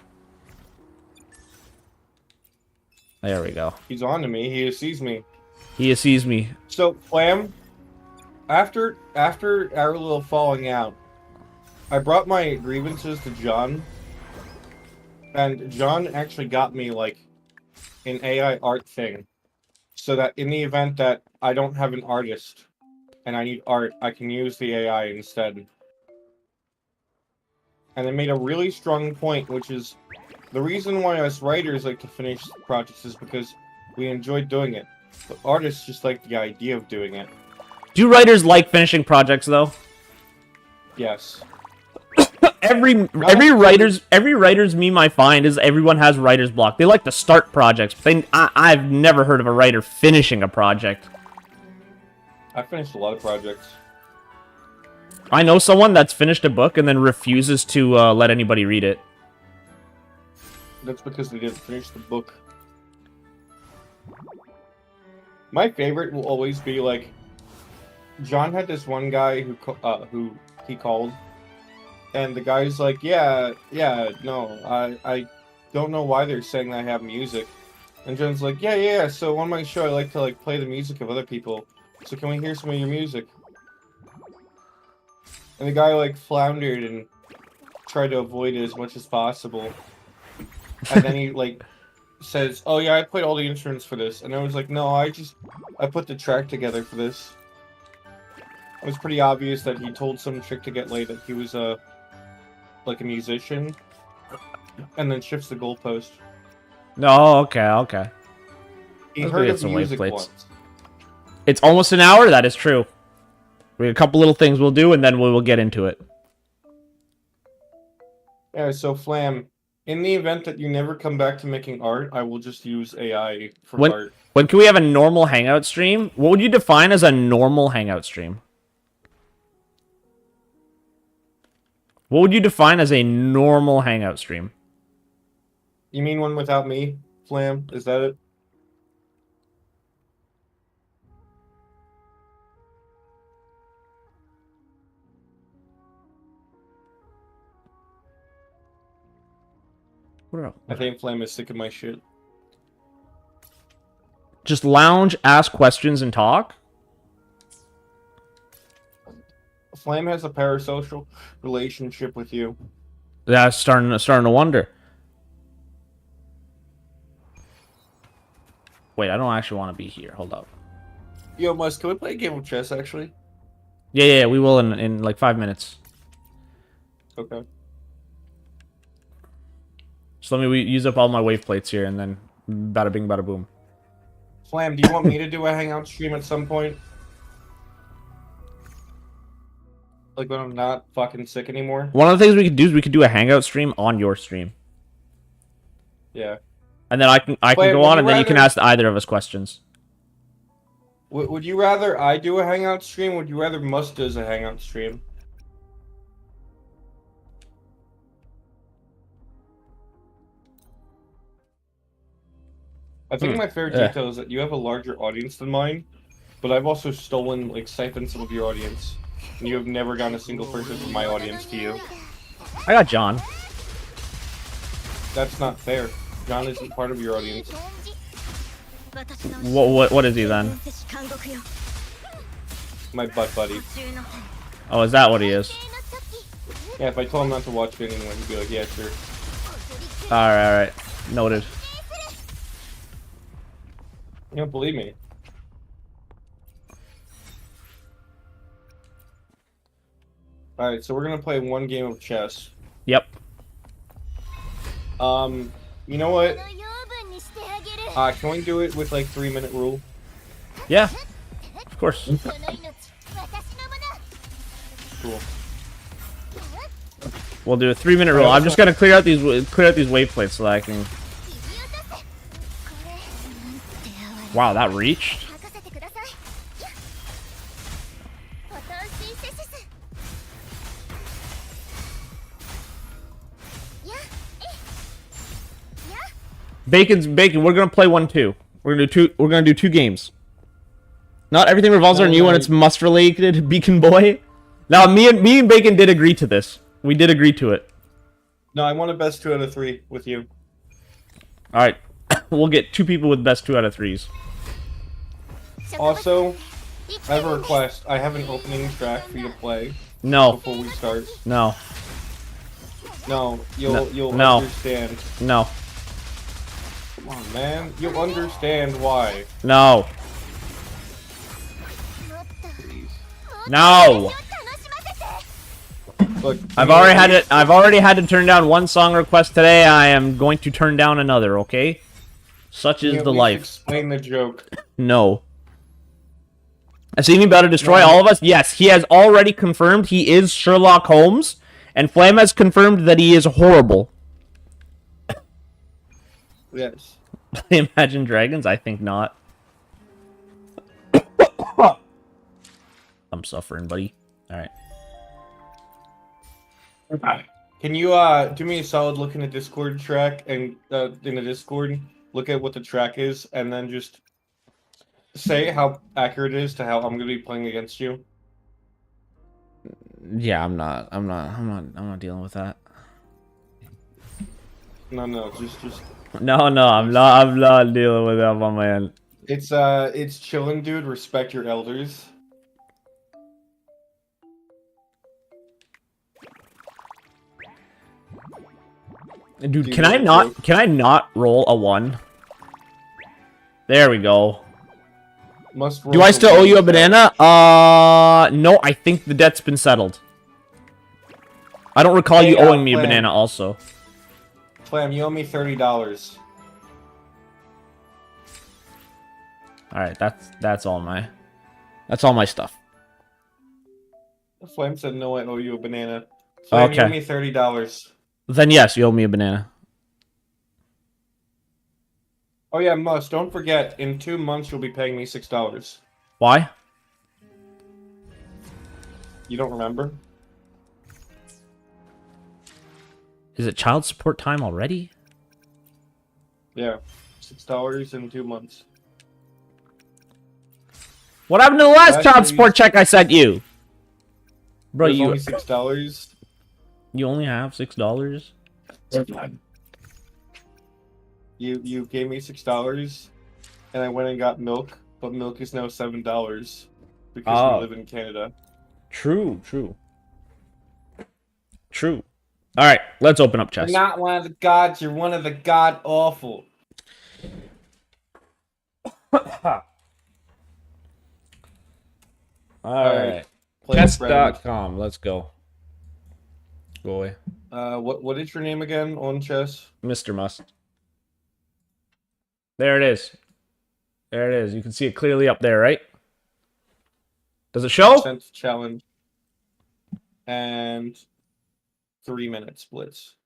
There we go. He's on to me, he sees me. He sees me. So, Flam, after our little falling out, I brought my grievances to John, and John actually got me, like, an AI art thing, so that in the event that I don't have an artist, and I need art, I can use the AI instead. And it made a really strong point, which is, the reason why us writers like to finish projects is because we enjoy doing it, but artists just like the idea of doing it. Do writers like finishing projects, though? Yes. every writer's meme I find is everyone has writer's block. They like to start projects, but I've never heard of a writer finishing a project. I finished a lot of projects. I know someone that's finished a book and then refuses to let anybody read it. That's because they didn't finish the book. My favorite will always be, like, John had this one guy who he called, and the guy's like, yeah, no, I don't know why they're saying that I have music. And John's like, yeah, so on my show I like to, like, play the music of other people. So can we hear some of your music? And the guy, like, floundered and tried to avoid it as much as possible. And then he, like, says, oh yeah, I played all the instruments for this. And I was like, no, I put the track together for this. It was pretty obvious that he told some chick to get laid that he was like a musician, and then shifts the goalpost. No, okay, okay. He Let's heard get of some music wave plates. once. It's almost an hour. That is true. We have a couple little things we'll do, and then we will get into it. Yeah, so Flam, in the event that you never come back to making art, I will just use AI for art. When can we have a normal hangout stream? What would you define as a normal hangout stream? What would you define as a normal hangout stream? You mean one without me, Flam? Is that it? I think Flam is sick of my shit. Just lounge, ask questions, and talk? Flam has a parasocial relationship with you. That's starting to wonder. Wait, I don't actually want to be here. Hold up. Yo, Must, can we play a game of chess, actually? Yeah, we will in like 5 minutes. Okay. So let me use up all my wave plates here, and then bada bing, bada boom. Flam, do you want me to do a hangout stream at some point? Like when I'm not fucking sick anymore? One of the things we could do is we could do a hangout stream on your stream. Yeah. And then I can go on, and then you can ask either of us questions. Would you rather I do a hangout stream, or would you rather Must does a hangout stream? I think my favorite detail is that you have a larger audience than mine, but I've also stolen, like, siphoned some of your audience. And you have never gotten a single person from my audience to you. I got John. That's not fair. John isn't part of your audience. What is he then? My butt buddy. Oh, is that what he is? Yeah, if I told him not to watch it anyway, he'd be like, yeah, sure. Alright. Noted. You don't believe me. Alright, so we're gonna play one game of chess. Yep. You know what? Can we do it with, like, 3-minute rule? Yeah. Of course. Cool. We'll do a 3-minute rule. I'm just gonna clear out these wave plates so that I can. Wow, that reached. Bacon's bacon. We're gonna play 1-2. We're gonna do two games. Not everything revolves around you when it's Must related, Beacon Boy. Now, me and Bacon did agree to this. We did agree to it. No, I want a best 2 out of 3 with you. All right, we'll get 2 people with best 2 out of 3s. Also, I have a request. I have an opening track for you to play. No. Before we start. No. No, you'll No. understand. No. Come on, man. You'll understand why. No. Please. No. Look, I've already had to turn down one song request today. I am going to turn down another. Okay. Such is the life. Explain the joke. No. Is he about to destroy all of us? Yes, he has already confirmed he is Sherlock Holmes, and Flam has confirmed that he is horrible. Yes. Imagine Dragons? I think not. I'm suffering, buddy. Alright. Can you do me a solid look in the Discord track and in the Discord, look at what the track is, and then just say how accurate it is to how I'm gonna be playing against you? Yeah, I'm not dealing with that. No, just No, I'm not dealing with that, my man. it's chillin', dude. Respect your elders. Dude, can I not roll a 1? There we go. Must Do I still owe you a banana? No, I think the debt's been settled. I don't recall you owing me a banana also. Flam, you owe me $30. Alright, that's all my stuff. Flam said no, I owe you a banana. Flam, you owe me $30. Then yes, you owe me a banana. Oh yeah, Must, don't forget, in 2 months you'll be paying me $6. Why? You don't remember? Is it child support time already? Yeah, $6 in 2 months. What happened to the last child support check I sent you? Bro, you only $6. You only have $6? You gave me $6, and I went and got milk, but milk is now $7 because we live in Canada. True. All right, let's open up chests. You're not one of the gods. You're one of the god awful. All right. Chess.com. Let's go. Go away. What is your name again on chess? MysterMust. There it is. There it is. You can see it clearly up there, right? Does it show? Sent challenge. And 3-minute splits.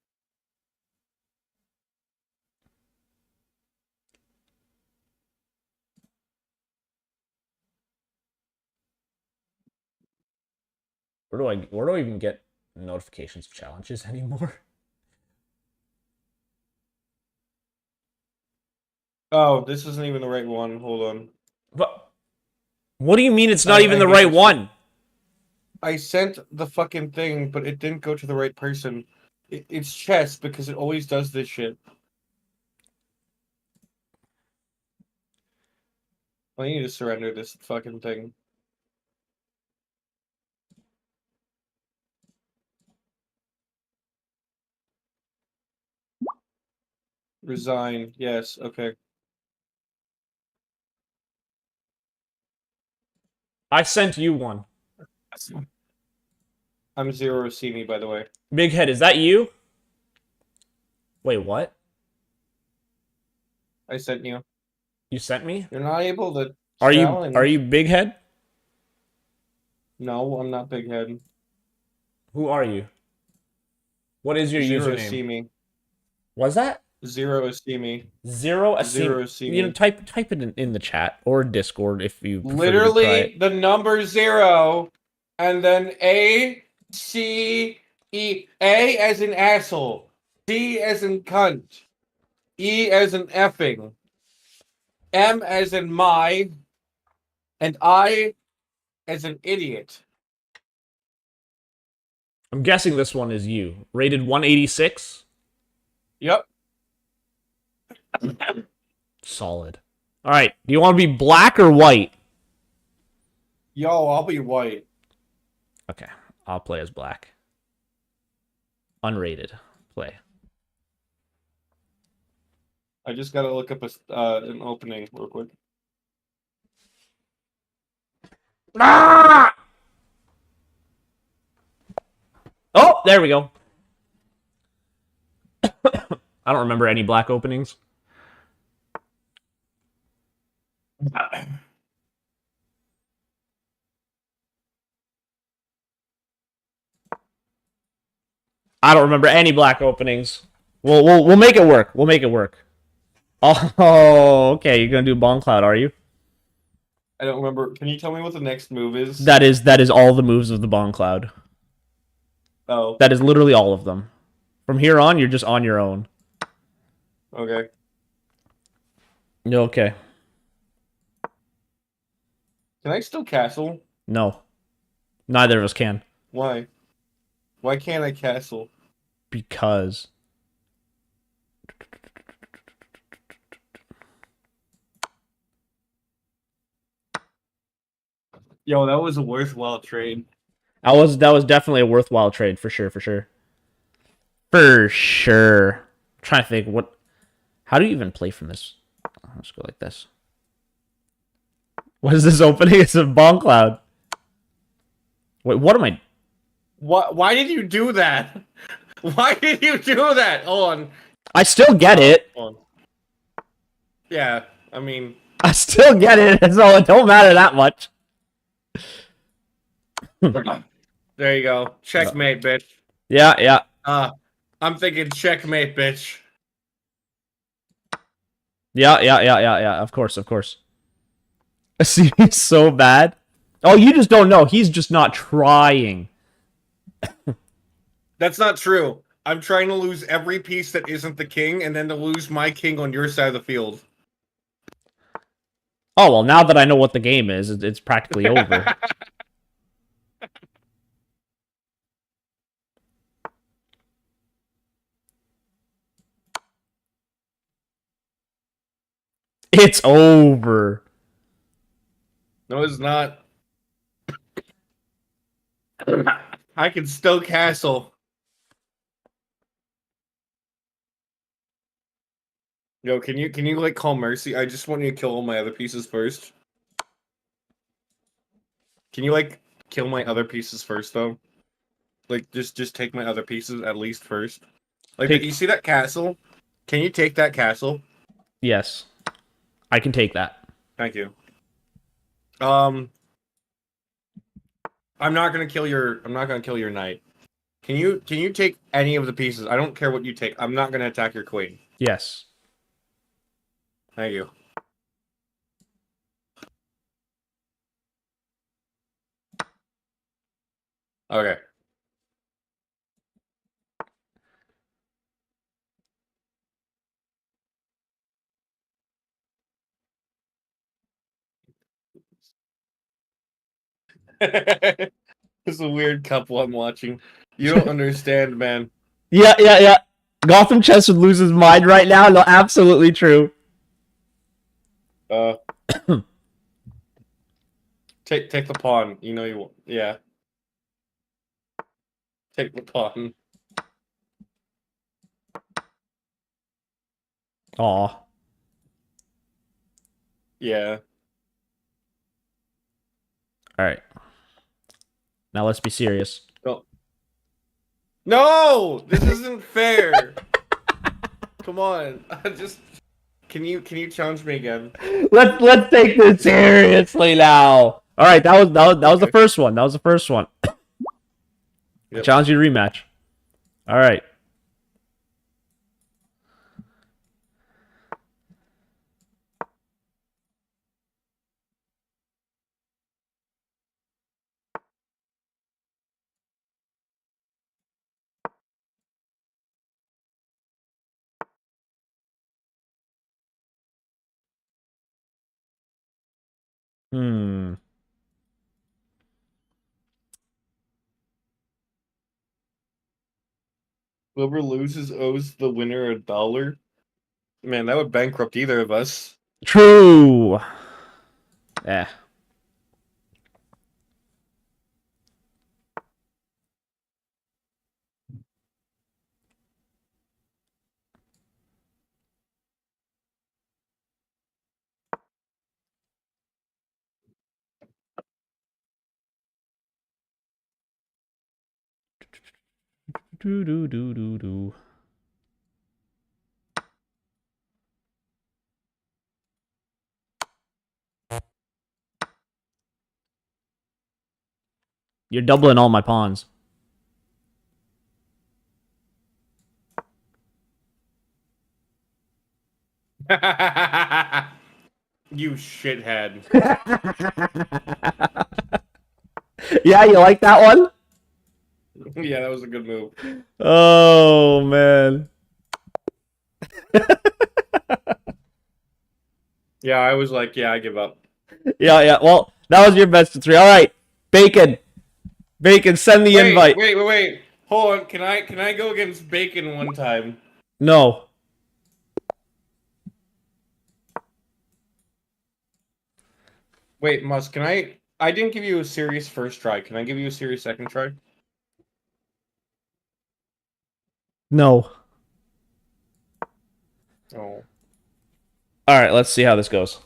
Where do I even get notifications of challenges anymore? Oh, this isn't even the right one. Hold on. What do you mean it's not even the right one? I sent the fucking thing, but it didn't go to the right person. It's chess because it always does this shit. I need to surrender this fucking thing. Resign. Yes. Okay. I sent you one. I'm Zero See Me, by the way. Big Head, is that you? Wait, what? I sent you. You sent me? You're not able to Are challenge. you Big Head? No, I'm not Big Head. Who are you? What is your Zero username? See Me. What's that? Zero See Me. Zero See Me. You know, type it in the chat or Discord if you prefer Literally to try it. the number 0 and then A C E. A as in asshole. C as in cunt. E as in effing. M as in my. And I as an idiot. I'm guessing this one is you. Rated 186? Yep. Solid. Alright, do you want to be black or white? Yo, I'll be white. Okay, I'll play as black. Unrated. Play. I just gotta look up an opening real quick. Ah! Oh, there we go. I don't remember any black openings. I don't remember any black openings. We'll make it work. We'll make it work. Oh, okay. You're gonna do Bong Cloud, are you? I don't remember. Can you tell me what the next move is? That is all the moves of the Bong Cloud. Oh. That is literally all of them. From here on, you're just on your own. Okay. Okay. Can I still castle? No. Neither of us can. Why? Why can't I castle? Because. Yo, that was a worthwhile trade. That was definitely a worthwhile trade for sure. For sure. I'm trying to think how do you even play from this? Let's go like this. What is this opening? It's a bomb cloud. Wait, what am I? What? Why did you do that? Why did you do that? Hold on. I still get it. Hold on. Yeah, I mean, I still get it, so it don't matter that much. there you go. Checkmate, bitch. Yeah. I'm thinking checkmate, bitch. Yeah. Of course. See, he's so bad. Oh, you just don't know. He's just not trying. That's not true. I'm trying to lose every piece that isn't the king, and then to lose my king on your side of the field. Oh, well, now that I know what the game is, it's practically over. It's over. No, it's not. I can still castle. Yo, can you like call mercy? I just want you to kill all my other pieces first. Can you like kill my other pieces first though? Like just take my other pieces at least first. Like you see that castle? Can you take that castle? Yes. I can take that. Thank you. I'm not gonna kill your knight. Can you take any of the pieces? I don't care what you take. I'm not gonna attack your queen. Yes. Thank you. Okay. It's a weird couple I'm watching. You don't understand, man. Yeah. Gotham Chess would lose his mind right now. No, absolutely true. Take the pawn. You know you want. Yeah. Take the pawn. Aw. Yeah. Alright. Now let's be serious. No! This isn't fair. Come on. Just can you challenge me again? Let's take this seriously now. Alright, that was the first one. That was the first one. Yep. Challenge you to rematch. Alright. Whoever loses owes the winner $1. Man, that would bankrupt either of us. True. Yeah. Do. You're doubling all my pawns. You shithead. Yeah, you like that one? Yeah, that was a good move. Oh, man. Yeah, I was like, yeah, I give up. Yeah. Well, that was your best of 3. All right. Bacon, send the invite. Wait. Hold on. Can I go against Bacon one time? No. Wait, Musk, can I didn't give you a serious first try. Can I give you a serious second try? No. Oh. All right, let's see how this goes.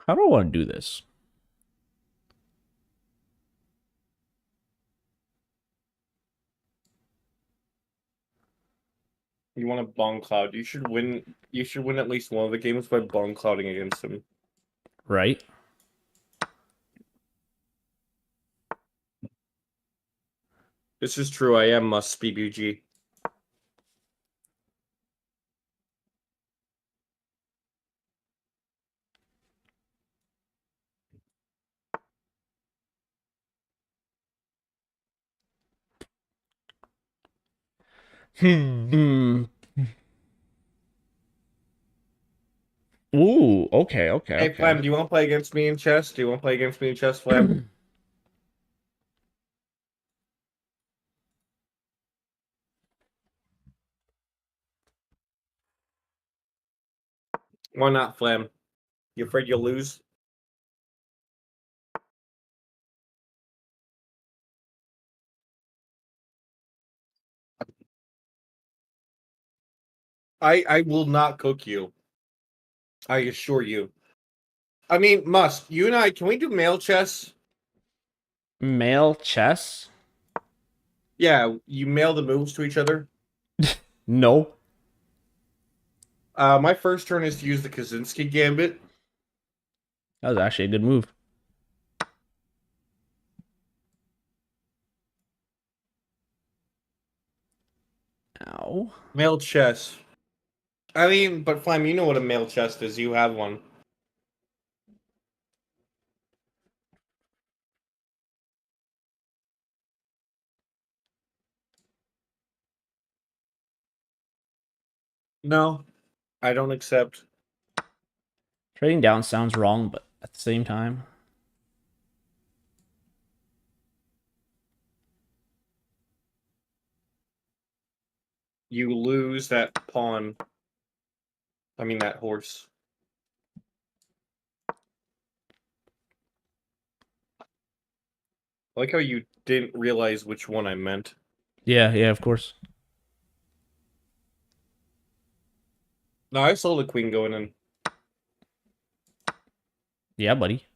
How do I want to do this? You want to bong cloud. You should win. You should win at least one of the games by bong clouding against him. Right? This is true. I am must BBG. Hmm. Ooh, okay, okay, Hey, okay. Flam, do you want to play against me in chess? Do you want to play against me in chess, Flam? Why not, Flam? You afraid you'll lose? I will not cook you. I assure you. I mean, Must, you and I, can we do male chess? Male chess? Yeah, you mail the moves to each other. No. My first turn is to use the Kaczynski Gambit. That was actually a good move. Ow. Male chess. I mean, but Flam, you know what a male chest is. You have one. No, I don't accept. Trading down sounds wrong, but at the same time. You lose that pawn. I mean, that horse. I like how you didn't realize which one I meant. Yeah, yeah, of course. No, I saw the queen going in. Yeah, buddy.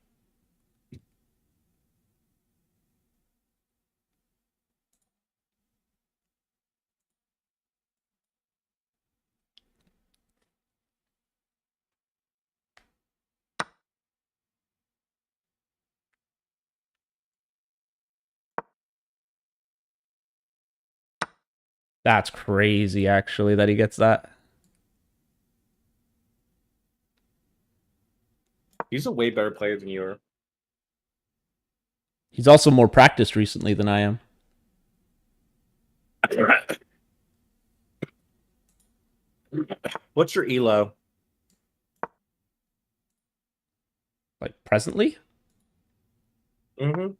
That's crazy, actually, that he gets that. He's a way better player than you are. He's also more practiced recently than I am. What's your elo? Like, presently? Mm-hmm.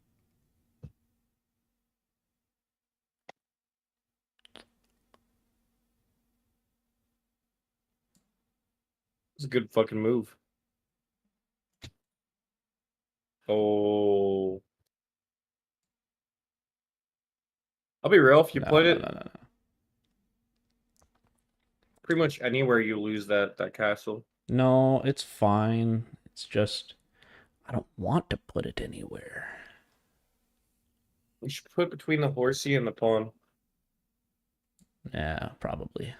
It's a good fucking move. Oh. I'll be real, if you No, put no, it no, no, no. pretty much anywhere, you lose that castle. No, it's fine. It's just, I don't want to put it anywhere. You should put it between the horsey and the pawn. Yeah, probably.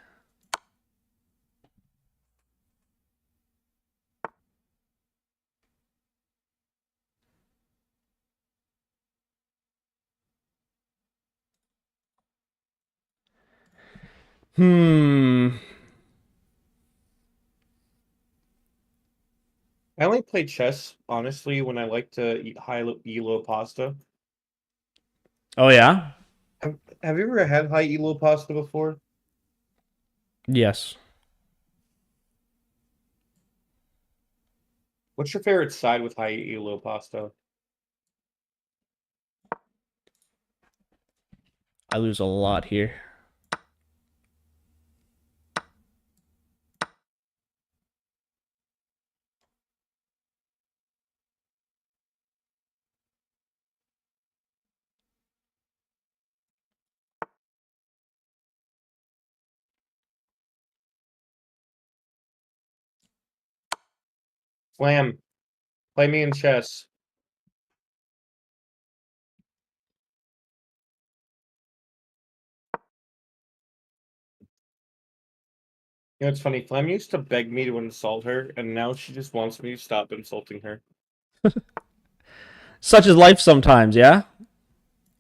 Hmm. I only play chess, honestly, when I like to eat high elo pasta. Oh, yeah? Have you ever had high elo pasta before? Yes. What's your favorite side with high elo pasta? I lose a lot here. Slam. Play me in chess. You know, it's funny. Flem used to beg me to insult her, and now she just wants me to stop insulting her. Such is life sometimes, yeah?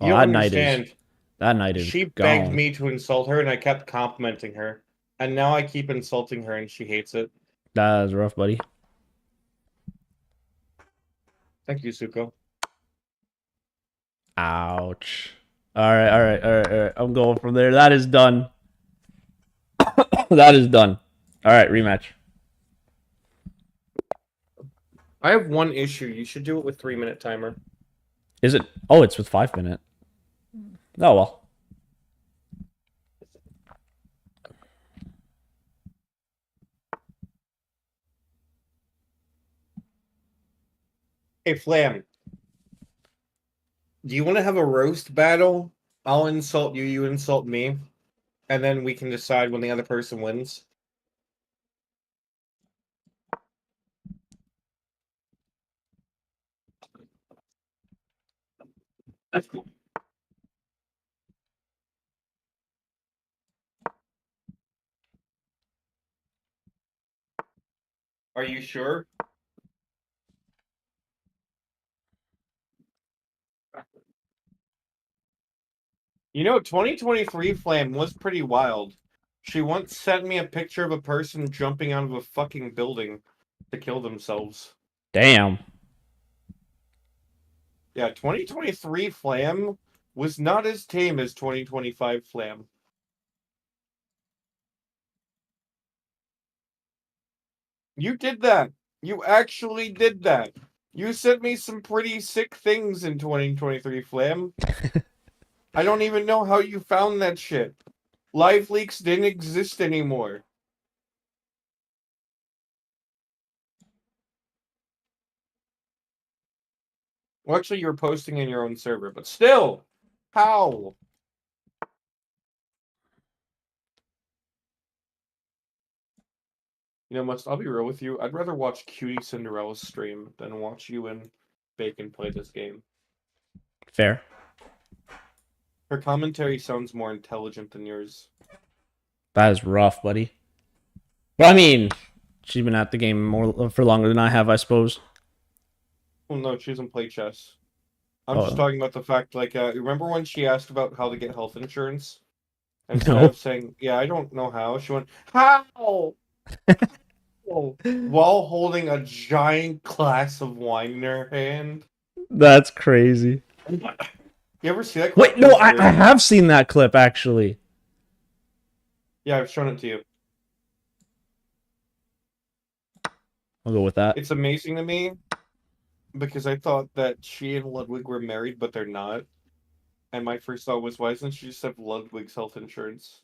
You Oh, don't understand. that night is She begged gone. me to insult her, and I kept complimenting her. And now I keep insulting her, and she hates it. That is rough, buddy. Thank you, Suko. Ouch. All right. I'm going from there. That is done. That is done. All right, rematch. I have one issue. You should do it with 3-minute timer. Is it? Oh, it's with 5 minute. Oh well. Hey, Flam. Do you want to have a roast battle? I'll insult you, you insult me, and then we can decide when the other person wins. That's cool. Are you sure? You know, 2023 Flam was pretty wild. She once sent me a picture of a person jumping out of a fucking building to kill themselves. Damn. Yeah, 2023 Flam was not as tame as 2025 Flam. You did that. You actually did that. You sent me some pretty sick things in 2023 Flam. I don't even know how you found that shit. Live leaks didn't exist anymore. Well, actually, you were posting in your own server, but still, how? You know, I'll be real with you. I'd rather watch Cutie Cinderella's stream than watch you and Bacon play this game. Fair. Her commentary sounds more intelligent than yours. That is rough, buddy. Well, I mean, she's been at the game more for longer than I have, I suppose. Well, no, she doesn't play chess. I'm just talking about the fact, like, remember when she asked about how to get health insurance? Instead No. of saying, yeah, I don't know how, she went, how? While holding a giant glass of wine in her hand. That's crazy. You ever see that Wait, clip? no, I have seen that clip, actually. Yeah, I've shown it to you. I'll go with that. It's amazing to me because I thought that she and Ludwig were married, but they're not. And my first thought was, why doesn't she just have Ludwig's health insurance?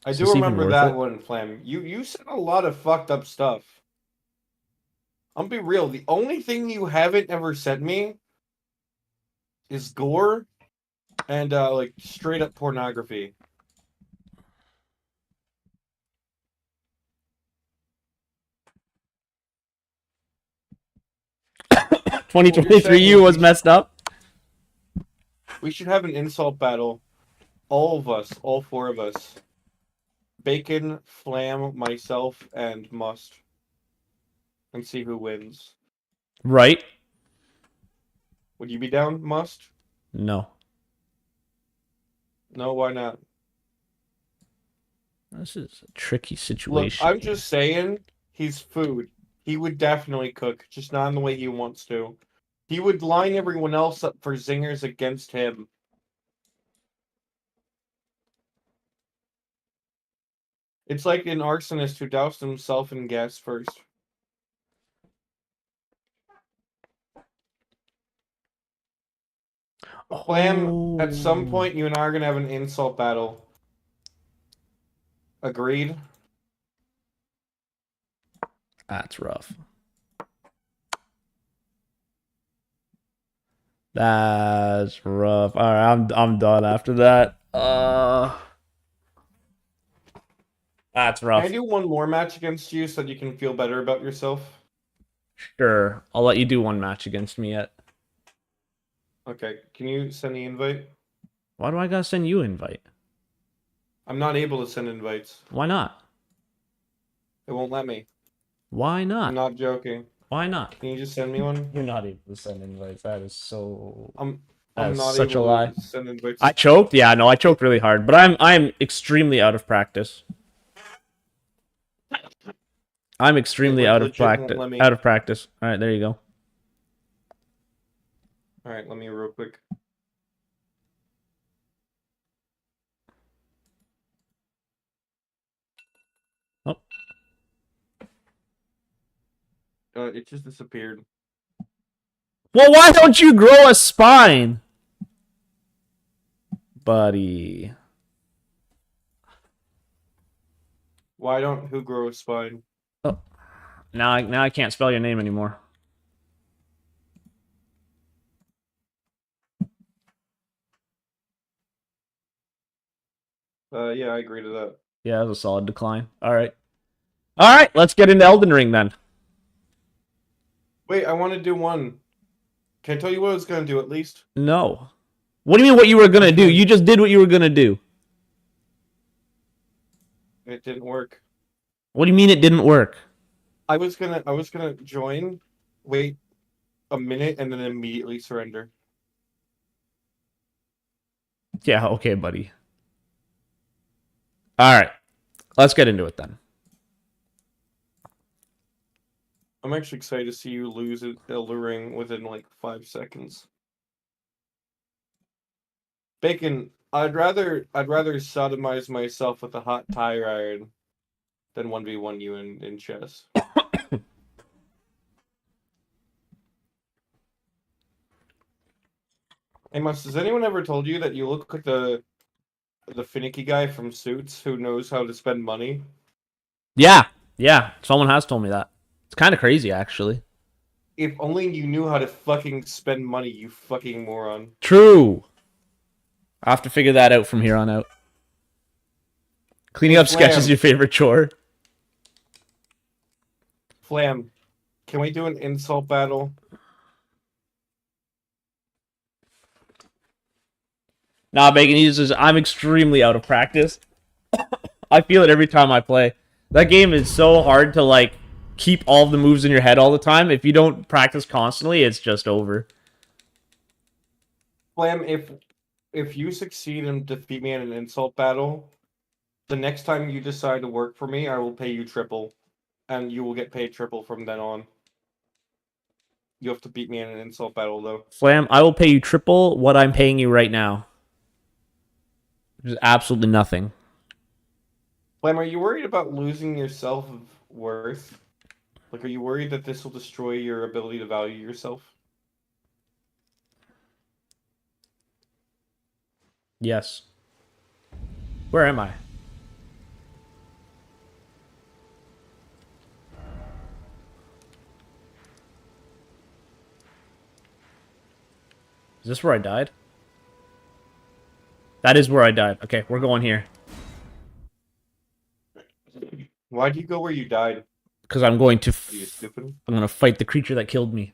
I do remember that one, Flam. You said a lot of fucked up stuff. I'll be real. The only thing you haven't ever sent me is gore and like straight up pornography. Uh, 2023 you was messed up. We should have an insult battle. All of us, all four of us. Bacon, Flam, myself, and Must. And see who wins. Right. Would you be down, Must? No. No, why not? This is a tricky situation. Look, I'm just saying, he's food. He would definitely cook, just not in the way he wants to. He would line everyone else up for zingers against him. It's like an arsonist who doused himself in gas first. Flam, at some point, you and I are going to have an insult battle. Agreed? That's rough. That's rough. All right, I'm done after that. That's Can rough. I do one more match against you so that you can feel better about yourself? Sure, I'll let you do one match against me yet. Okay, can you send the invite? Why do I gotta send you an invite? I'm not able to send invites. Why not? It won't let me. Why I'm not? not joking. Why not? Can you just send me one? You're not able to send invites. That is so. I'm That is not such a able lie. to send invites. I choked. Yeah, no, I choked really hard, but I'm extremely out of practice. I'm extremely out of legit won't practice. let me. Out of practice. All right, there you go. All right, let me real quick. Oh. It just disappeared. Well, why don't you grow a spine, buddy? Why don't who grow a spine? Oh, now I can't spell your name anymore. Yeah, I agree to that. Yeah, that was a solid decline. All right, let's get into Elden Ring then. Wait, I want to do one. Can I tell you what I was gonna do at least? No. What do you mean what you were gonna do? You just did what you were gonna do. It didn't work. What do you mean it didn't work? I was gonna join, wait a minute, and then immediately surrender. Yeah, okay, buddy. All right, let's get into it then. I'm actually excited to see you lose at Elden Ring within like 5 seconds. Bacon, I'd rather sodomize myself with a hot tire iron than 1v1 you in chess. Hey, Mus, has anyone ever told you that you look like the finicky guy from Suits who knows how to spend money? Yeah, someone has told me that. It's kind of crazy, actually. If only you knew how to fucking spend money, you fucking moron. True. I'll have to figure that out from here on out. Cleaning up sketch is your favorite chore. Flam, can we do an insult battle? Nah, Bacon, I'm extremely out of practice. I feel it every time I play. That game is so hard to, like, keep all the moves in your head all the time. If you don't practice constantly, it's just over. Flam, if you succeed and defeat me in an insult battle, the next time you decide to work for me, I will pay you triple. And you will get paid triple from then on. You have to beat me in an insult battle, though. Flam, I will pay you triple what I'm paying you right now. Which is absolutely nothing. Flam, are you worried about losing your self-worth? Like, are you worried that this will destroy your ability to value yourself? Yes. Where am I? Is this where I died? That is where I died. Okay, we're going here. Why'd you go where you died? Because I'm going to... Are you stupid? I'm going to fight the creature that killed me.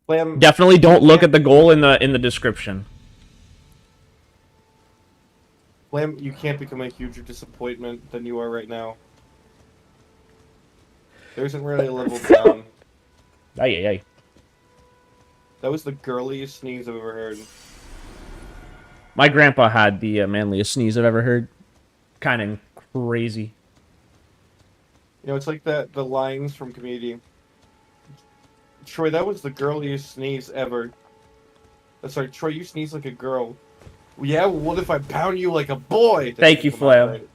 Flam, Definitely don't look at the goal in the description. Flam, you can't become a huger disappointment than you are right now. There isn't really a level down. Ay. That was the girliest sneeze I've ever heard. My grandpa had the manliest sneeze I've ever heard. Kind of crazy. You know, it's like the lines from Community. Troy, that was the girliest sneeze ever. Sorry, Troy, you sneeze like a girl. Well, yeah, well, what if I pound you like a boy? That Thank you, didn't come out Flam. right.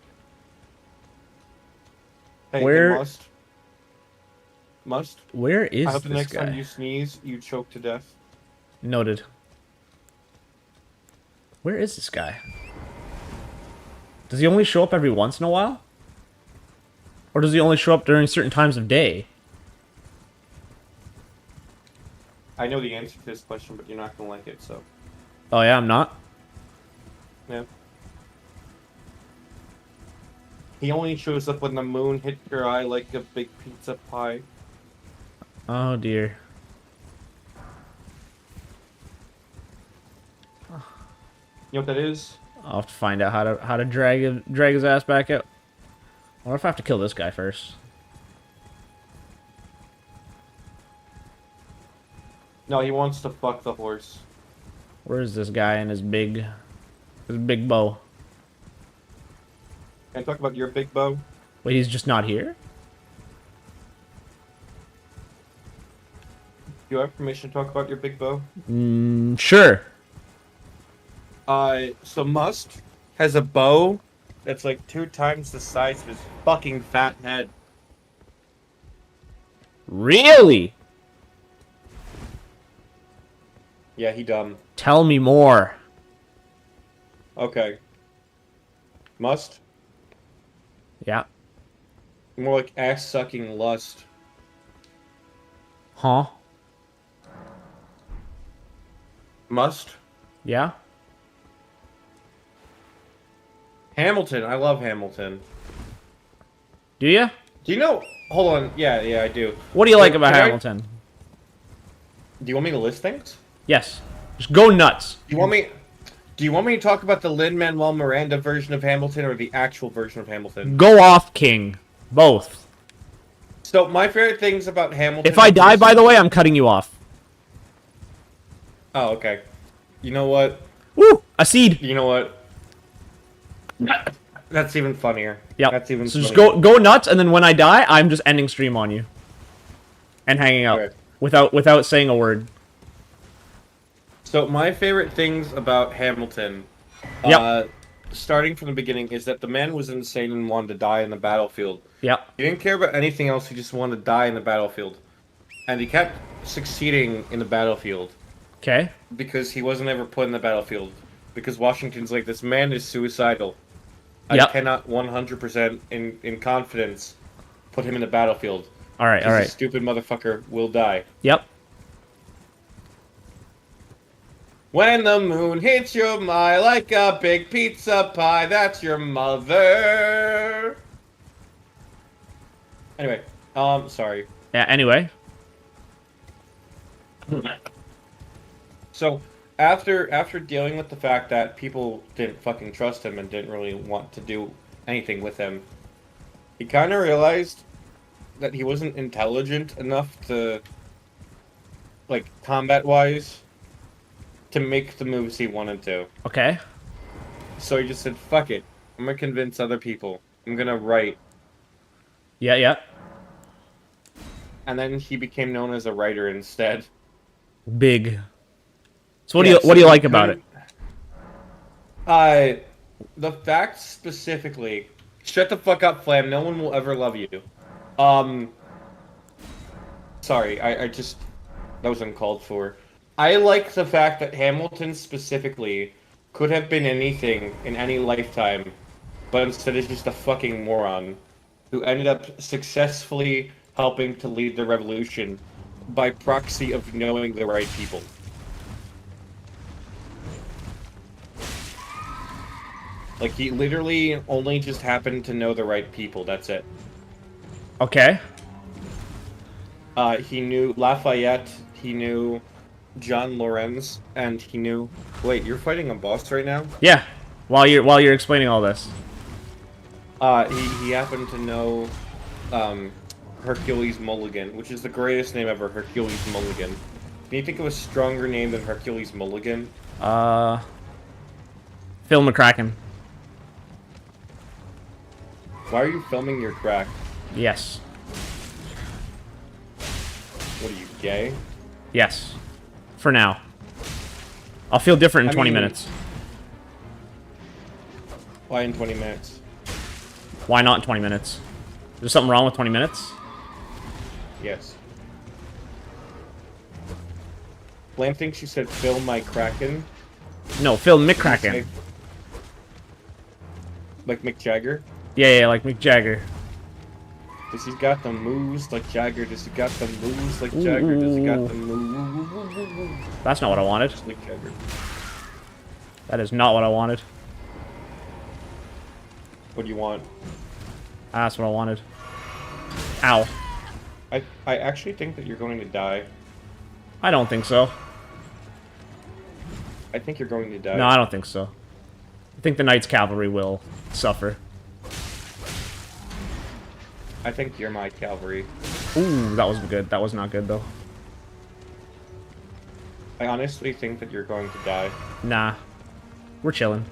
Hey, Where- Must. Where is I hope the this next guy? time you sneeze, you choke to death. Noted. Where is this guy? Does he only show up every once in a while? Or does he only show up during certain times of day? I know the answer to this question, but you're not gonna like it, so. Oh yeah, I'm not. Yeah. He only shows up when the moon hits your eye like a big pizza pie. Oh dear. You know what that is? I'll have to find out how to drag his ass back out. I wonder if I have to kill this guy first. No, he wants to fuck the horse. Where is this guy and his big bow? Can I talk about your big bow? Wait, he's just not here? Do you have permission to talk about your big bow? Sure. So Must has a bow that's like 2 times the size of his fucking fat head. Really? Yeah, he dumb. Tell me more. Okay. Must? Yeah. More like ass-sucking lust. Huh? Must? Yeah? Hamilton. I love Hamilton. Do you? Do you know... Hold on. Yeah, I do. What do you like about Can I- Hamilton? Do you want me to list things? Yes. Just go nuts. Do you want me to talk about the Lin-Manuel Miranda version of Hamilton or the actual version of Hamilton? Go off, King. Both. So, my favorite things about Hamilton... If I die, by the way, I'm cutting you off. Oh, okay. You know what? Woo! A seed. You know what? That's even funnier. Yep. That's even So just funnier. go nuts, and then when I die, I'm just ending stream on you. And hanging up. Okay. Without saying a word. So my favorite things about Hamilton, Yep. starting from the beginning, is that the man was insane and wanted to die in the battlefield. Yep. He didn't care about anything else, he just wanted to die in the battlefield. And he kept succeeding in the battlefield Okay. because he wasn't ever put in the battlefield. Because Washington's like, this man is suicidal. Yep. I cannot 100% in confidence put him in the battlefield. Alright, This alright. stupid motherfucker will die. Yep. When the moon hits your eye like a big pizza pie, that's your mother. Anyway, sorry. Yeah, anyway. So, after dealing with the fact that people didn't fucking trust him and didn't really want to do anything with him, he kind of realized that he wasn't intelligent enough to, like, combat-wise, to make the moves he wanted to. Okay. So he just said, fuck it. I'm gonna convince other people. I'm gonna write. Yeah, yeah. And then he became known as a writer instead. Big. So what Yeah, do you like about it? The facts specifically. Shut the fuck up, Flam. No one will ever love you. Sorry, I just... That was uncalled for. I like the fact that Hamilton specifically could have been anything in any lifetime, but instead is just a fucking moron who ended up successfully helping to lead the revolution by proxy of knowing the right people. Like, he literally only just happened to know the right people, that's it. Okay. He knew Lafayette, he knew John Lorenz, and he knew... Wait, you're fighting a boss right now? Yeah. While you're explaining all this. He happened to know, Hercules Mulligan, which is the greatest name ever, Hercules Mulligan. Can you think of a stronger name than Hercules Mulligan? Phil McCracken. Why are you filming your crack? Yes. What are you, gay? Yes. For now. I'll feel different in 20 mean- minutes. Why in 20 minutes? Why not in 20 minutes? Is there something wrong with 20 minutes? Yes. Lamb thinks you said Phil my Kraken. No, Phil Say- McCracken. Like Mick Jagger? Yeah, like Mick Jagger. Does he got the moves like Jagger? Does he got the moves like Jagger? Does he got the moves That's not what I wanted. like Jagger? That is not what I wanted. What do you want? That's what I wanted. Ow. I actually think that you're going to die. I don't think so. I think you're going to die. No, I don't think so. I think the Knight's Cavalry will suffer. I think you're my cavalry. Ooh, that wasn't good. That was not good, though. I honestly think that you're going to die. Nah. We're chilling.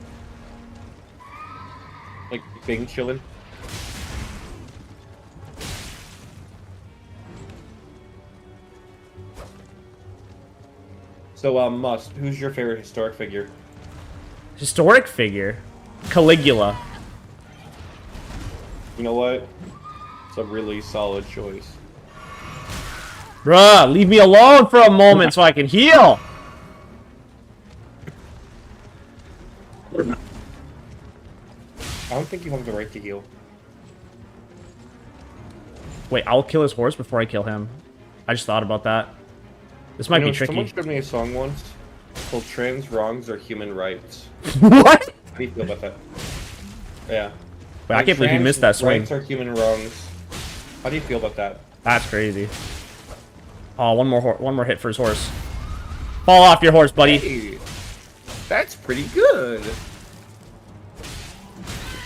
Like, being chillin'. So, Must, who's your favorite historic figure? Historic figure? Caligula. You know what? It's a really solid choice. Bruh, leave me alone for a moment so I can heal! I don't think you have the right to heal. Wait, I'll kill his horse before I kill him. I just thought about that. This might be tricky. Someone showed me a song once called Trans Wrongs Are Human Rights. What? How do you feel about that? Yeah. Wait, I can't believe you missed that swing. Rights are human wrongs. How do you feel about that? That's crazy. Oh, one more hit for his horse. Fall off your horse, buddy. Hey, that's pretty good.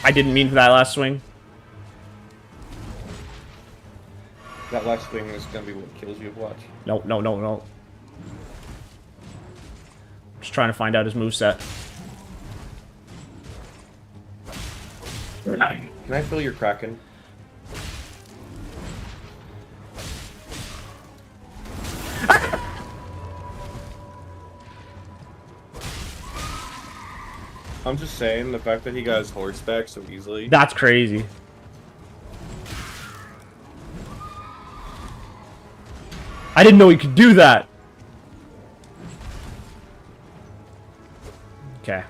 I didn't mean for that last swing. That last swing is gonna be what kills you. Watch. No, no, no, no. Just trying to find out his moveset. Can I feel your Kraken? I'm just saying, the fact that he got his horse back so easily. That's crazy. I didn't know he could do that. Okay.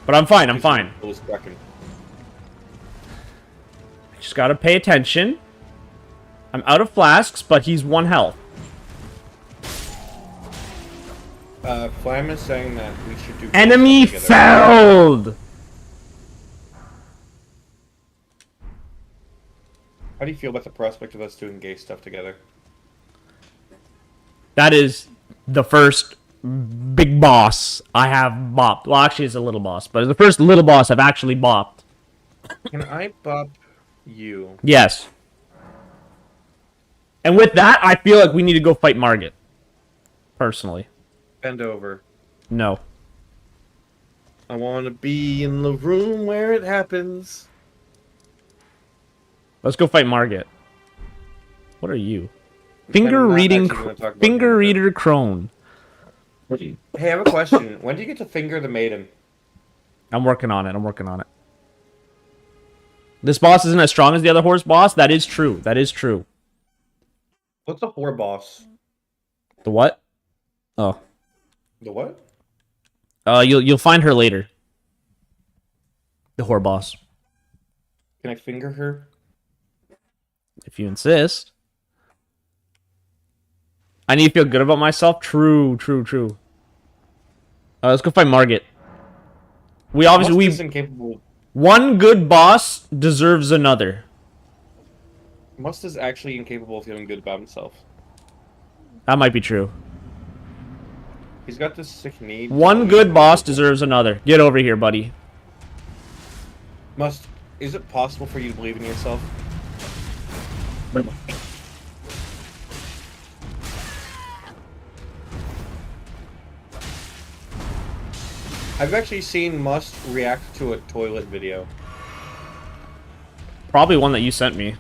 But I'm fine, I'm fine. Just gotta pay attention. I'm out of flasks, but he's 1 health. Flam is saying that we should do... Enemy felled! How do you feel about the prospect of us doing gay stuff together? That is the first big boss I have bopped. Well, actually, it's a little boss, but it's the first little boss I've actually bopped. Can I bop you? Yes. And with that, I feel like we need to go fight Margit. Personally. Bend over. No. I want to be in the room where it happens. Let's go fight Margit. What are you? Finger reading... Finger reader crone. Hey, I have a question. When do you get to finger the maiden? I'm working on it. I'm working on it. This boss isn't as strong as the other horse boss. That is true. That is true. What's the whore boss? The what? Oh. The what? You'll find her later. The whore boss. Can I finger her? If you insist. I need to feel good about myself. True, true, true. Let's go find Margit. We obviously incapable. One good boss deserves another. Must is actually incapable of feeling good about himself. That might be true. He's got this sick need. One good boss deserves another. Get over here, buddy. Must, is it possible for you to believe in yourself? I've actually seen Must react to a toilet video. Probably one that you sent me.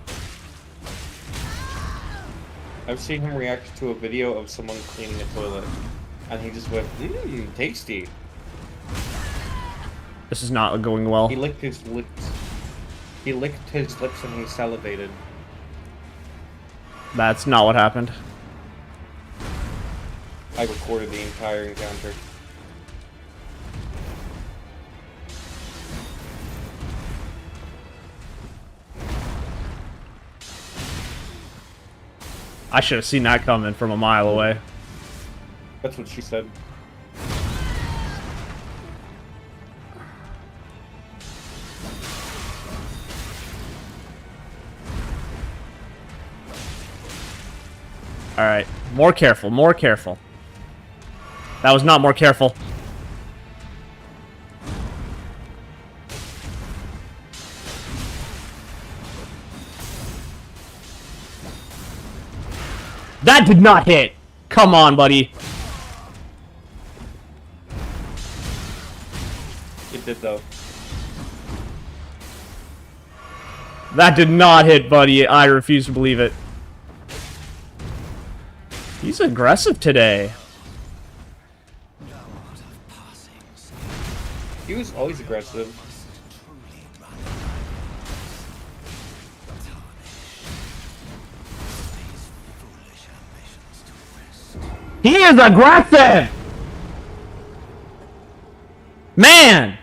I've seen him react to a video of someone cleaning a toilet. And he just went, mmm, tasty. This is not going well. He licked his lips. He licked his lips and he salivated. That's not what happened. I recorded the entire encounter. I should have seen that coming from a mile away. That's what she said. Alright. More careful, more careful. That was not more careful. That did not hit! Come on, buddy. It did, though. That did not hit, buddy. I refuse to believe it. He's aggressive today. He was always aggressive. He is aggressive! Man!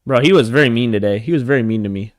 Bro, he was very mean today. He was very mean to me.